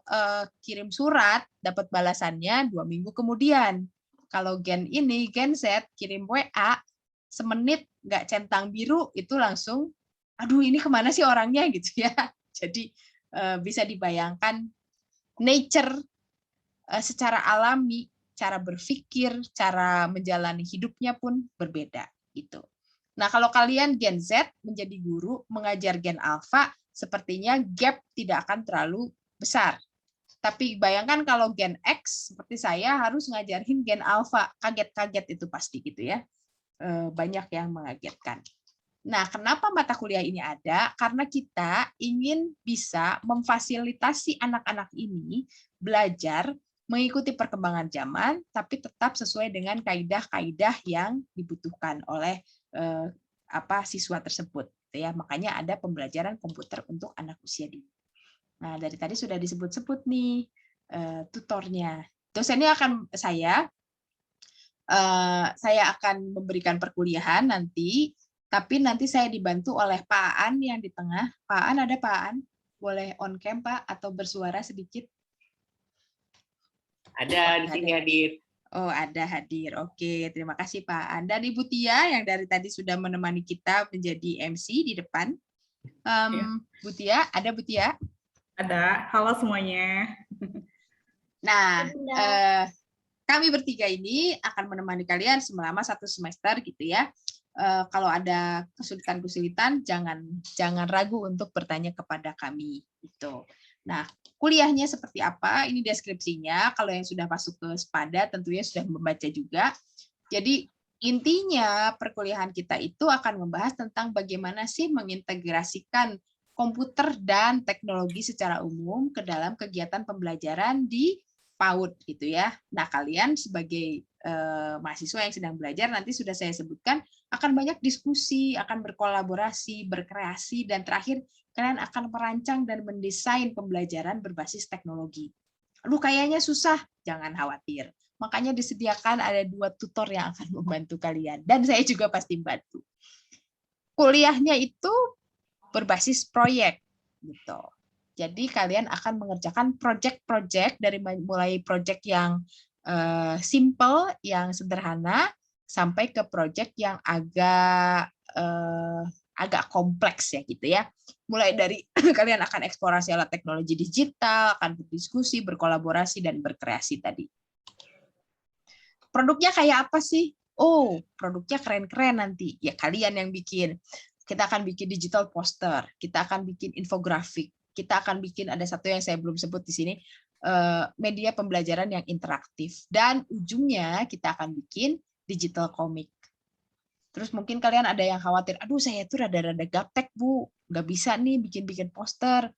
kirim surat, dapat balasannya 2 minggu kemudian. Kalau gen ini, Gen Z, kirim WA, semenit nggak centang biru, itu langsung, aduh ini kemana sih orangnya gitu ya. Jadi bisa dibayangkan nature secara alami, cara berpikir, cara menjalani hidupnya pun berbeda gitu. Nah, kalau kalian Gen Z menjadi guru mengajar Gen Alpha, sepertinya gap tidak akan terlalu besar. Tapi bayangkan kalau gen X seperti saya harus ngajarin gen alpha, kaget-kaget itu pasti gitu ya. Banyak yang mengagetkan. Nah, kenapa mata kuliah ini ada? Karena kita ingin bisa memfasilitasi anak-anak ini belajar mengikuti perkembangan zaman, tapi tetap sesuai dengan kaidah-kaidah yang dibutuhkan oleh siswa tersebut. Ya, makanya ada pembelajaran komputer untuk anak usia dini. Nah, dari tadi sudah disebut-sebut nih tutornya. Dosennya akan saya akan memberikan perkuliahan nanti. Tapi nanti saya dibantu oleh Pak Aan yang di tengah. Pak Aan, ada Pak Aan? Boleh on cam, Pak, atau bersuara sedikit? Ada di sini hadir. Oh, ada hadir. Oke, terima kasih Pak Aan. Dan Ibu Tia yang dari tadi sudah menemani kita menjadi MC di depan. Bu Tia, ada Bu Tia? Ada. Halo semuanya. Nah, kami bertiga ini akan menemani kalian selama 1 semester gitu ya. Kalau ada kesulitan-kesulitan jangan ragu untuk bertanya kepada kami gitu. Nah, kuliahnya seperti apa? Ini deskripsinya. Kalau yang sudah masuk ke Spada tentunya sudah membaca juga. Jadi intinya perkuliahan kita itu akan membahas tentang bagaimana sih mengintegrasikan komputer dan teknologi secara umum ke dalam kegiatan pembelajaran di PAUD gitu ya. Nah, kalian sebagai mahasiswa yang sedang belajar nanti sudah saya sebutkan akan banyak diskusi, akan berkolaborasi, berkreasi, dan terakhir kalian akan merancang dan mendesain pembelajaran berbasis teknologi. Aduh, kayaknya susah, jangan khawatir. Makanya disediakan ada 2 tutor yang akan membantu kalian, dan saya juga pasti bantu. Kuliahnya itu berbasis proyek gitu. Jadi kalian akan mengerjakan proyek-proyek dari mulai proyek yang simple, yang sederhana, sampai ke proyek yang agak kompleks ya gitu ya. Mulai dari kalian akan eksplorasi alat teknologi digital, akan berdiskusi, berkolaborasi, dan berkreasi tadi. Produknya kayak apa sih? Oh, produknya keren-keren nanti. Ya kalian yang bikin. Kita akan bikin digital poster, kita akan bikin infografik, kita akan bikin, ada satu yang saya belum sebut di sini, media pembelajaran yang interaktif. Dan ujungnya kita akan bikin digital komik. Terus mungkin kalian ada yang khawatir, aduh saya tuh rada-rada gaptek Bu, nggak bisa nih bikin poster,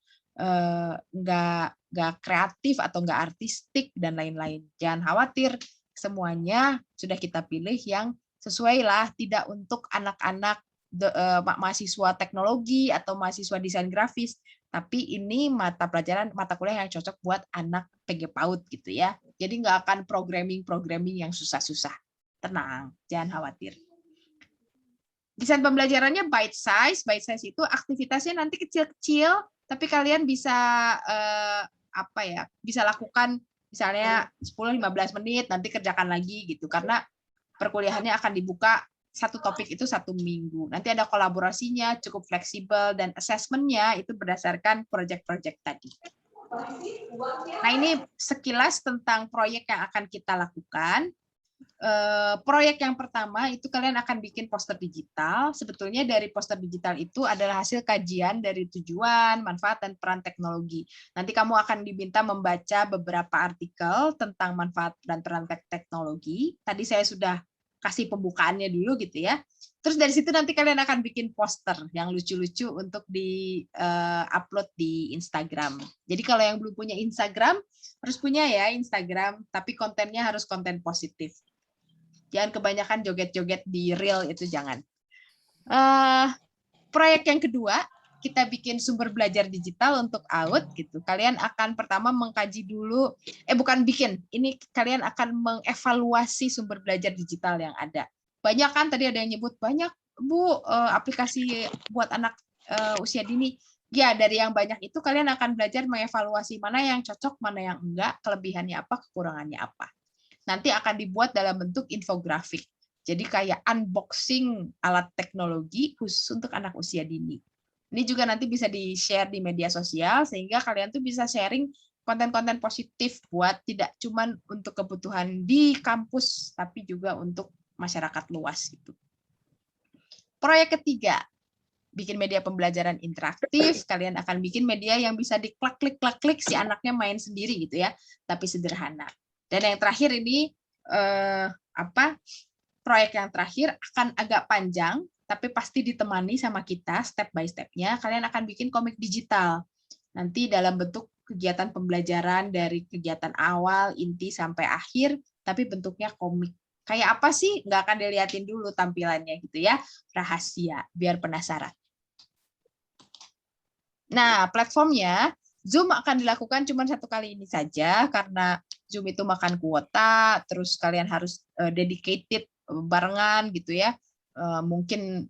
nggak kreatif atau nggak artistik dan lain-lain. Jangan khawatir, semuanya sudah kita pilih yang sesuai lah, tidak untuk anak-anak mahasiswa teknologi atau mahasiswa desain grafis, tapi ini mata kuliah yang cocok buat anak PG PAUD gitu ya. Jadi nggak akan programming yang susah-susah. Tenang, jangan khawatir. Desain pembelajarannya bite size itu aktivitasnya nanti kecil-kecil, tapi kalian bisa bisa lakukan misalnya 10-15 menit, nanti kerjakan lagi gitu, karena perkuliahannya akan dibuka satu topik itu 1 minggu. Nanti ada kolaborasinya, cukup fleksibel, dan assessment-nya itu berdasarkan proyek-proyek tadi. Nah, ini sekilas tentang proyek yang akan kita lakukan. Proyek yang pertama itu kalian akan bikin poster digital. Sebetulnya dari poster digital itu adalah hasil kajian dari tujuan, manfaat, dan peran teknologi. Nanti kamu akan diminta membaca beberapa artikel tentang manfaat dan peran teknologi. Tadi saya sudah kasih pembukaannya dulu gitu ya. Terus dari situ nanti kalian akan bikin poster yang lucu-lucu untuk di-upload di Instagram. Jadi kalau yang belum punya Instagram, harus punya ya Instagram, tapi kontennya harus konten positif. Jangan kebanyakan joget-joget di reel, itu jangan. Proyek yang kedua, kita bikin sumber belajar digital untuk AUD gitu. Kalian akan pertama mengkaji dulu, bukan bikin, ini kalian akan mengevaluasi sumber belajar digital yang ada. Banyak kan tadi ada yang nyebut banyak Bu aplikasi buat anak usia dini. Ya, dari yang banyak itu kalian akan belajar mengevaluasi mana yang cocok, mana yang enggak, kelebihannya apa, kekurangannya apa. Nanti akan dibuat dalam bentuk infografik. Jadi kayak unboxing alat teknologi khusus untuk anak usia dini. Ini juga nanti bisa di-share di media sosial, sehingga kalian tuh bisa sharing konten-konten positif buat tidak cuma untuk kebutuhan di kampus, tapi juga untuk masyarakat luas. Gitu. Proyek ketiga, bikin media pembelajaran interaktif, kalian akan bikin media yang bisa diklik-klik si anaknya main sendiri gitu ya, tapi sederhana. Dan yang terakhir ini proyek yang terakhir akan agak panjang, tapi pasti ditemani sama kita step by step-nya. Kalian akan bikin komik digital. Nanti dalam bentuk kegiatan pembelajaran dari kegiatan awal, inti, sampai akhir, tapi bentuknya komik. Kayak apa sih? Nggak akan dilihatin dulu tampilannya gitu ya. Rahasia, biar penasaran. Nah, platformnya, Zoom akan dilakukan cuma 1 kali ini saja, karena Zoom itu makan kuota, terus kalian harus dedicated barengan gitu ya. Mungkin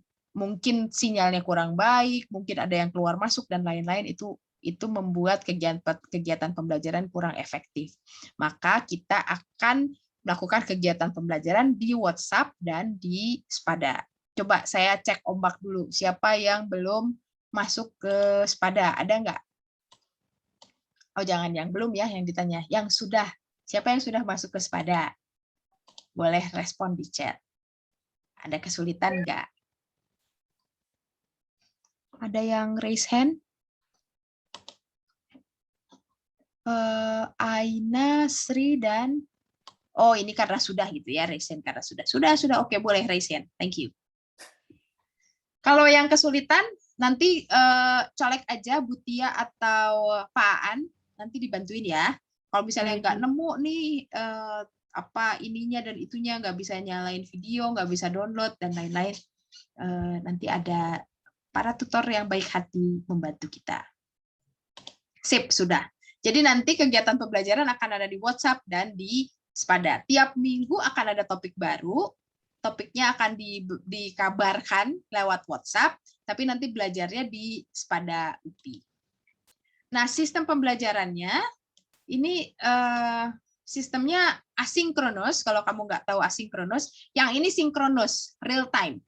sinyalnya kurang baik, mungkin ada yang keluar masuk dan lain-lain, itu membuat kegiatan pembelajaran kurang efektif. Maka kita akan melakukan kegiatan pembelajaran di WhatsApp dan di Spada. Coba saya cek ombak dulu, siapa yang belum masuk ke Spada, ada nggak? Oh, jangan yang belum ya, yang ditanya. Yang sudah. Siapa yang sudah masuk ke Spada? Boleh respon di chat. Ada kesulitan nggak? Ada yang raise hand? Aina, Sri, dan... Oh, ini karena sudah gitu ya, raise hand karena sudah. Sudah. Oke, boleh raise hand. Thank you. Kalau yang kesulitan, nanti colek aja Butia atau Pak Aan, nanti dibantuin ya. Kalau misalnya nggak nemu nih ininya dan itunya, nggak bisa nyalain video, nggak bisa download dan lain-lain, nanti ada para tutor yang baik hati membantu kita. Sip, sudah. Jadi nanti kegiatan pembelajaran akan ada di WhatsApp dan di Spada. Tiap minggu akan ada topik baru. Topiknya akan dikabarkan lewat WhatsApp, tapi nanti belajarnya di Spada UPI. Nah, sistem pembelajarannya ini sistemnya asinkronus. Kalau kamu nggak tahu asinkronus, yang ini sinkronus, real time.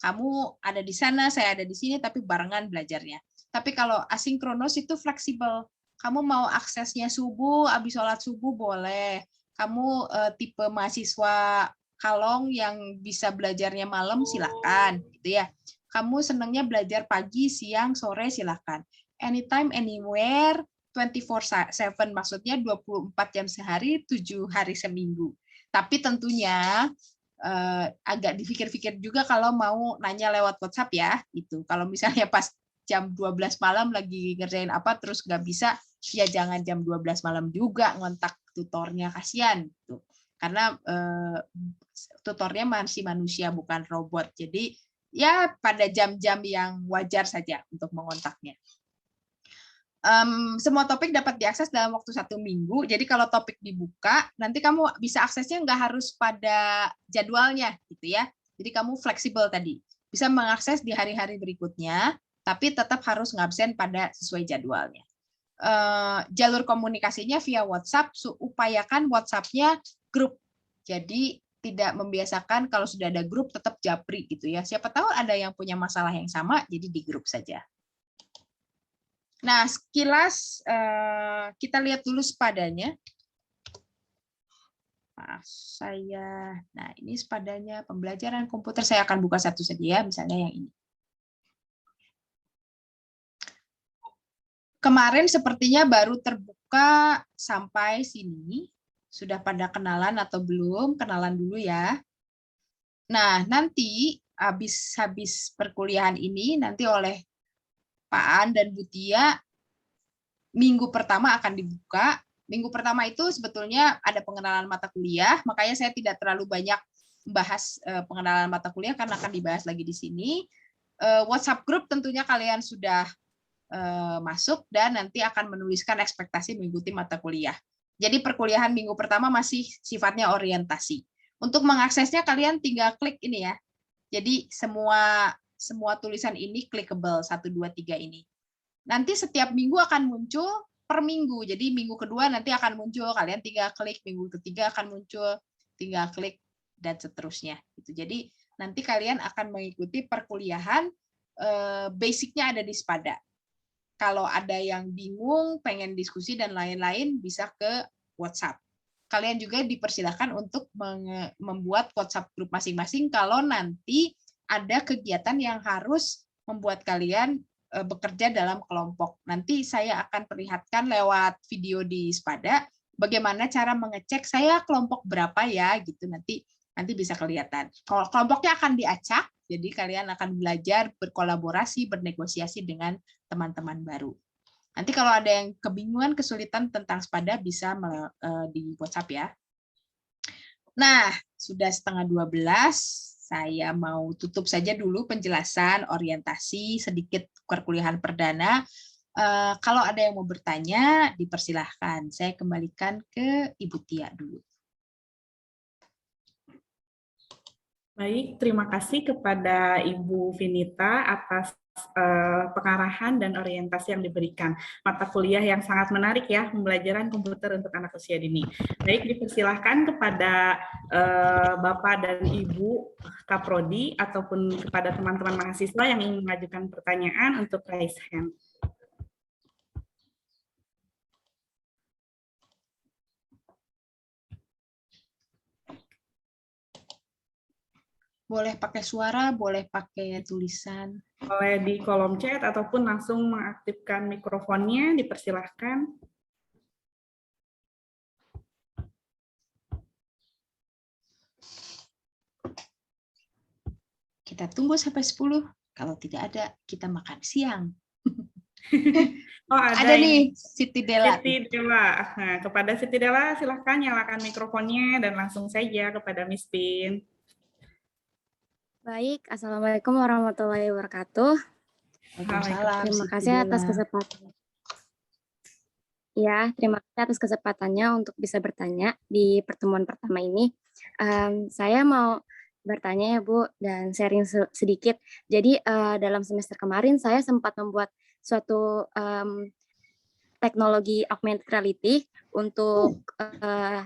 Kamu ada di sana, saya ada di sini, tapi barengan belajarnya. Tapi kalau asinkronus itu fleksibel. Kamu mau aksesnya subuh, habis sholat subuh boleh. Kamu tipe mahasiswa kalong yang bisa belajarnya malam, silakan, gitu ya. Kamu senangnya belajar pagi, siang, sore, silakan. Anytime, anywhere, 24/7, maksudnya 24 jam sehari, 7 hari seminggu. Tapi tentunya agak dipikir-pikir juga kalau mau nanya lewat WhatsApp ya, itu. Kalau misalnya pas jam 12 malam lagi ngerjain apa terus nggak bisa, ya jangan jam 12 malam juga ngontak tutornya, kasihan gitu. Karena tutornya masih manusia bukan robot. Jadi ya pada jam-jam yang wajar saja untuk mengontaknya. Semua topik dapat diakses dalam waktu 1 minggu. Jadi kalau topik dibuka, nanti kamu bisa aksesnya nggak harus pada jadwalnya gitu ya. Jadi kamu fleksibel tadi. Bisa mengakses di hari-hari berikutnya, tapi tetap harus ngabsen pada sesuai jadwalnya. Jalur komunikasinya via WhatsApp, upayakan WhatsApp-nya grup. Jadi tidak membiasakan kalau sudah ada grup tetap japri gitu ya. Siapa tahu ada yang punya masalah yang sama, jadi di grup saja. Nah, sekilas kita lihat dulu Spadanya. Nah ini Spadanya pembelajaran komputer. Saya akan buka satu saja ya, misalnya yang ini. Kemarin sepertinya baru terbuka sampai sini. Sudah pada kenalan atau belum? Kenalan dulu ya. Nah, nanti habis perkuliahan ini, nanti oleh Pak Aan dan Butia, minggu pertama akan dibuka. Minggu pertama itu sebetulnya ada pengenalan mata kuliah, makanya saya tidak terlalu banyak membahas pengenalan mata kuliah karena akan dibahas lagi di sini. WhatsApp group tentunya kalian sudah masuk dan nanti akan menuliskan ekspektasi mengikuti mata kuliah. Jadi perkuliahan minggu pertama masih sifatnya orientasi. Untuk mengaksesnya kalian tinggal klik ini ya. Jadi semua tulisan ini clickable 1, 2, 3 ini. Nanti setiap minggu akan muncul per minggu. Jadi minggu kedua nanti akan muncul, kalian tinggal klik, minggu ketiga akan muncul, tinggal klik dan seterusnya. Jadi nanti kalian akan mengikuti perkuliahan basicnya ada di Spada. Kalau ada yang bingung, pengen diskusi dan lain-lain, bisa ke WhatsApp. Kalian juga dipersilakan untuk membuat WhatsApp grup masing-masing kalau nanti ada kegiatan yang harus membuat kalian bekerja dalam kelompok. Nanti saya akan perlihatkan lewat video di Spada bagaimana cara mengecek saya kelompok berapa ya gitu, nanti bisa kelihatan. Kalau kelompoknya akan diacak, jadi kalian akan belajar berkolaborasi, bernegosiasi dengan teman-teman baru. Nanti kalau ada yang kebingungan, kesulitan tentang Spada bisa di WhatsApp ya. Nah, sudah setengah 12, saya mau tutup saja dulu penjelasan orientasi sedikit perkuliahan perdana. Kalau ada yang mau bertanya, dipersilahkan. Saya kembalikan ke Ibu Tia dulu. Baik, terima kasih kepada Ibu Vinita atas pengarahan dan orientasi yang diberikan. Mata kuliah yang sangat menarik ya, pembelajaran komputer untuk anak usia dini. Baik, dipersilahkan kepada Bapak dan Ibu Kaprodi ataupun kepada teman-teman mahasiswa yang ingin mengajukan pertanyaan untuk raise hand. Boleh pakai suara, boleh pakai tulisan. Boleh di kolom chat ataupun langsung mengaktifkan mikrofonnya, dipersilahkan. Kita tunggu sampai 10. Kalau tidak ada, kita makan siang. Oh, ada nih, Siti Dela. Siti Dela. Nah, kepada Siti Dela, silahkan nyalakan mikrofonnya dan langsung saja kepada Miss Pin. Baik, Assalamualaikum warahmatullahi wabarakatuh. Waalaikumsalam. Terima Siti kasih Dela. atas kesempatan. Ya, terima kasih atas kesempatannya untuk bisa bertanya di pertemuan pertama ini. Saya mau bertanya ya Bu, dan sharing sedikit. Jadi dalam semester kemarin saya sempat membuat suatu teknologi augmented reality untuk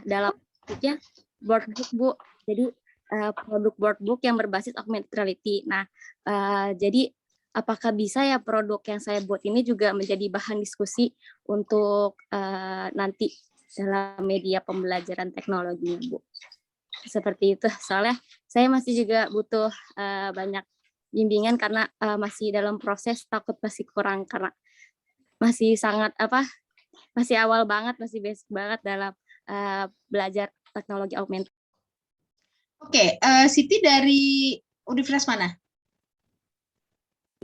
dalam bentuknya boardbook Bu. Jadi produk boardbook yang berbasis augmented reality. Nah, jadi apakah bisa ya produk yang saya buat ini juga menjadi bahan diskusi untuk nanti dalam media pembelajaran teknologi, Bu? Seperti itu. Soalnya saya masih juga butuh banyak bimbingan karena masih dalam proses, takut masih kurang karena masih sangat masih awal banget, masih basic banget dalam belajar teknologi augmented. Oke, Siti dari Universitas mana?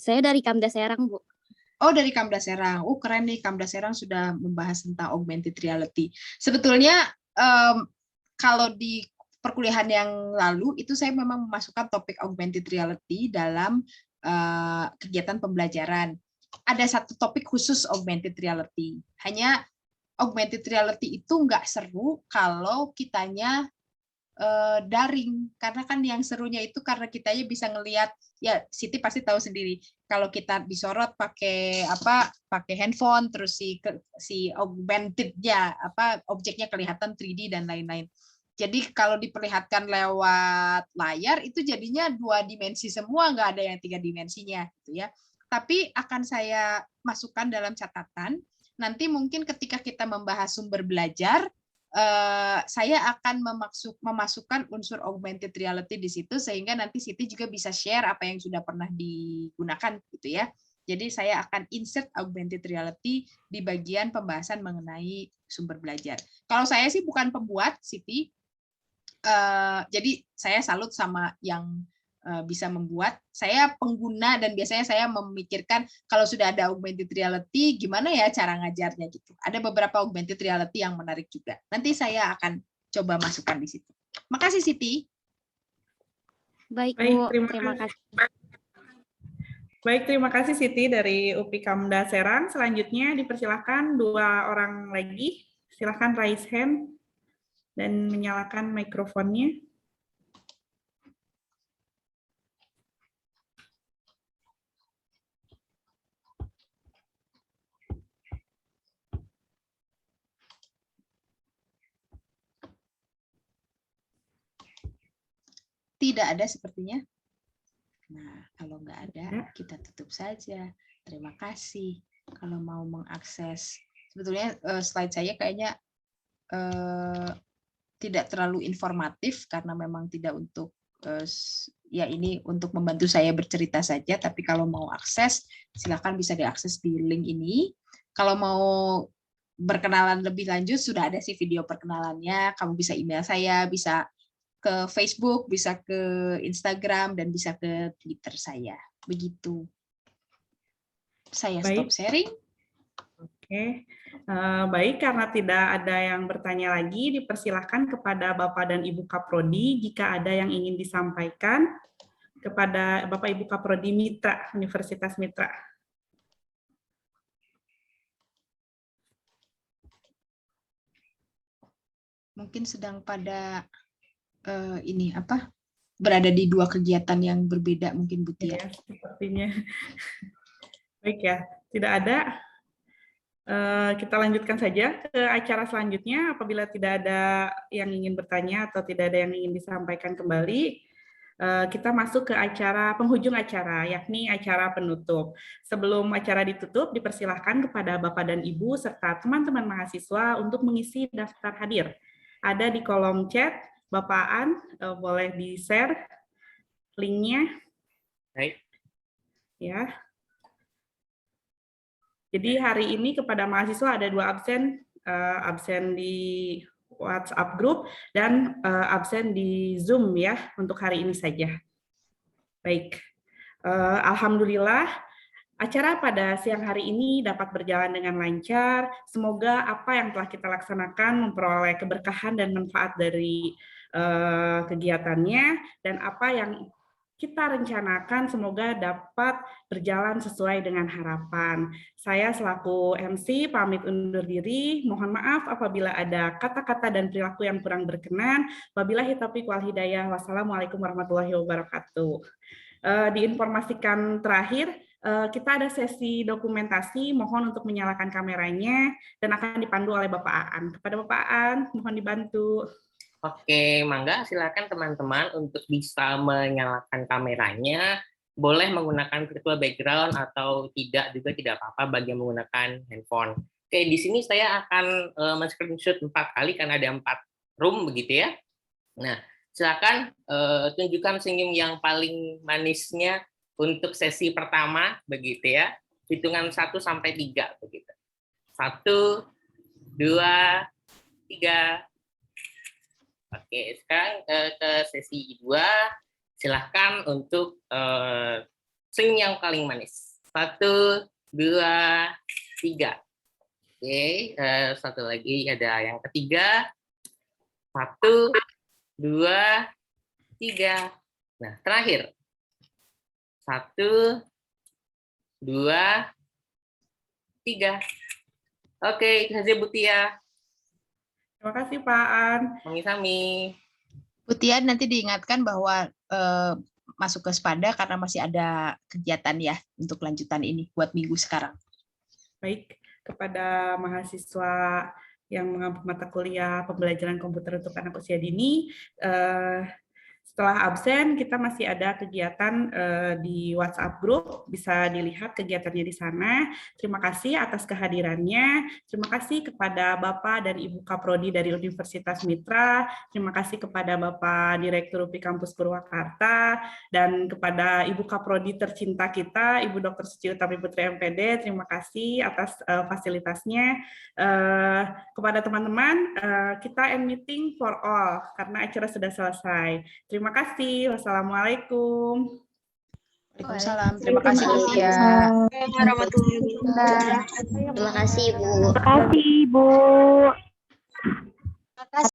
Saya dari Kamda Serang, Bu. Oh, dari Kamda Serang. Keren nih, Kamda Serang sudah membahas tentang augmented reality. Sebetulnya kalau di perkuliahan yang lalu itu saya memang memasukkan topik augmented reality dalam kegiatan pembelajaran. Ada satu topik khusus augmented reality. Hanya augmented reality itu nggak seru kalau kitanya daring, karena kan yang serunya itu karena kitanya bisa ngelihat, ya Siti pasti tahu sendiri kalau kita disorot pakai handphone, terus si augmentednya objeknya kelihatan 3D dan lain-lain. Jadi kalau diperlihatkan lewat layar itu jadinya 2 dimensi semua, nggak ada yang 3 dimensinya gitu ya. Tapi akan saya masukkan dalam catatan nanti mungkin ketika kita membahas sumber belajar, saya akan memasukkan unsur augmented reality di situ sehingga nanti Siti juga bisa share apa yang sudah pernah digunakan gitu ya. Jadi saya akan insert augmented reality di bagian pembahasan mengenai sumber belajar. Kalau saya sih bukan pembuat, Siti. Jadi saya salut sama yang bisa membuat. Saya pengguna dan biasanya saya memikirkan kalau sudah ada augmented reality gimana ya cara ngajarnya gitu. Ada beberapa augmented reality yang menarik juga. Nanti saya akan coba masukkan di situ. Makasih Siti. Baik Bu, terima kasih. Baik, terima kasih Siti dari UPI Kamda Serang. Selanjutnya dipersilakan 2 orang lagi. Silakan raise hand dan menyalakan mikrofonnya. Tidak ada sepertinya. Nah, kalau nggak ada, kita tutup saja. Terima kasih. Kalau mau mengakses, sebetulnya slide saya kayaknya tidak terlalu informatif karena memang tidak untuk ya ini untuk membantu saya bercerita saja, tapi kalau mau akses, silakan bisa diakses di link ini. Kalau mau berkenalan lebih lanjut, sudah ada sih video perkenalannya, kamu bisa email saya, bisa ke Facebook, bisa ke Instagram, dan bisa ke Twitter saya. Begitu. Saya stop Baik. sharing. Oke, baik, karena tidak ada yang bertanya lagi, dipersilahkan kepada Bapak dan Ibu Kaprodi jika ada yang ingin disampaikan kepada Bapak Ibu Kaprodi Mitra, Universitas Mitra. Mungkin sedang pada berada di dua kegiatan yang berbeda mungkin Bu Tia. Ya, sepertinya. Baik ya, tidak ada. Kita lanjutkan saja ke acara selanjutnya. Apabila tidak ada yang ingin bertanya atau tidak ada yang ingin disampaikan kembali, kita masuk ke acara penghujung acara, yakni acara penutup. Sebelum acara ditutup, dipersilahkan kepada Bapak dan Ibu serta teman-teman mahasiswa untuk mengisi daftar hadir. Ada di kolom chat, Bapak An, boleh di-share linknya. Baik. Ya. Jadi hari ini kepada mahasiswa ada 2 absen, absen di WhatsApp group dan absen di Zoom ya untuk hari ini saja. Baik, alhamdulillah acara pada siang hari ini dapat berjalan dengan lancar. Semoga apa yang telah kita laksanakan memperoleh keberkahan dan manfaat dari kegiatannya, dan apa yang kita rencanakan semoga dapat berjalan sesuai dengan harapan. Saya selaku MC pamit undur diri. Mohon maaf apabila ada kata-kata dan perilaku yang kurang berkenan. Wabillahi taufiq wal hidayah. Wassalamualaikum warahmatullahi wabarakatuh. Diinformasikan terakhir, kita ada sesi dokumentasi. Mohon untuk menyalakan kameranya dan akan dipandu oleh Bapak Aan. Kepada Bapak Aan, mohon dibantu. Oke, mangga silakan teman-teman untuk bisa menyalakan kameranya. Boleh menggunakan virtual background atau tidak juga tidak apa-apa bagi yang menggunakan handphone. Oke, di sini saya akan men-screenshot 4 kali karena ada 4 room begitu ya. Nah, silakan tunjukkan senyum yang paling manisnya untuk sesi pertama begitu ya. Hitungan 1 sampai 3 begitu. 1, 2, 3. Oke, sekarang ke sesi 2. Silahkan untuk senyum yang paling manis. 1, 2, 3. Oke, satu lagi ada yang ketiga. 1, 2, 3. Nah, terakhir. 1, 2, 3. Oke, itu saja Bu Tia. Terima kasih Pak An. Sami-sami. Bu Tia nanti diingatkan bahwa masuk ke Spada karena masih ada kegiatan ya untuk lanjutan ini buat minggu sekarang. Baik, kepada mahasiswa yang mengampu mata kuliah pembelajaran komputer untuk anak usia dini, setelah absen kita masih ada kegiatan di WhatsApp group, bisa dilihat kegiatannya di sana. Terima kasih atas kehadirannya. Terima kasih kepada Bapak dan Ibu Kaprodi dari Universitas Mitra. Terima kasih kepada Bapak Direktur UPI Kampus Purwakarta dan kepada Ibu Kaprodi tercinta kita, Ibu Dr. Suci Utami Putri MPD. Terima kasih atas fasilitasnya. Kepada teman-teman, kita end meeting for all karena acara sudah selesai. Terima kasih. Wassalamualaikum. Waalaikumsalam. Terima kasih Bu Tia. Terima kasih, Bu. Terima kasih, Ibu.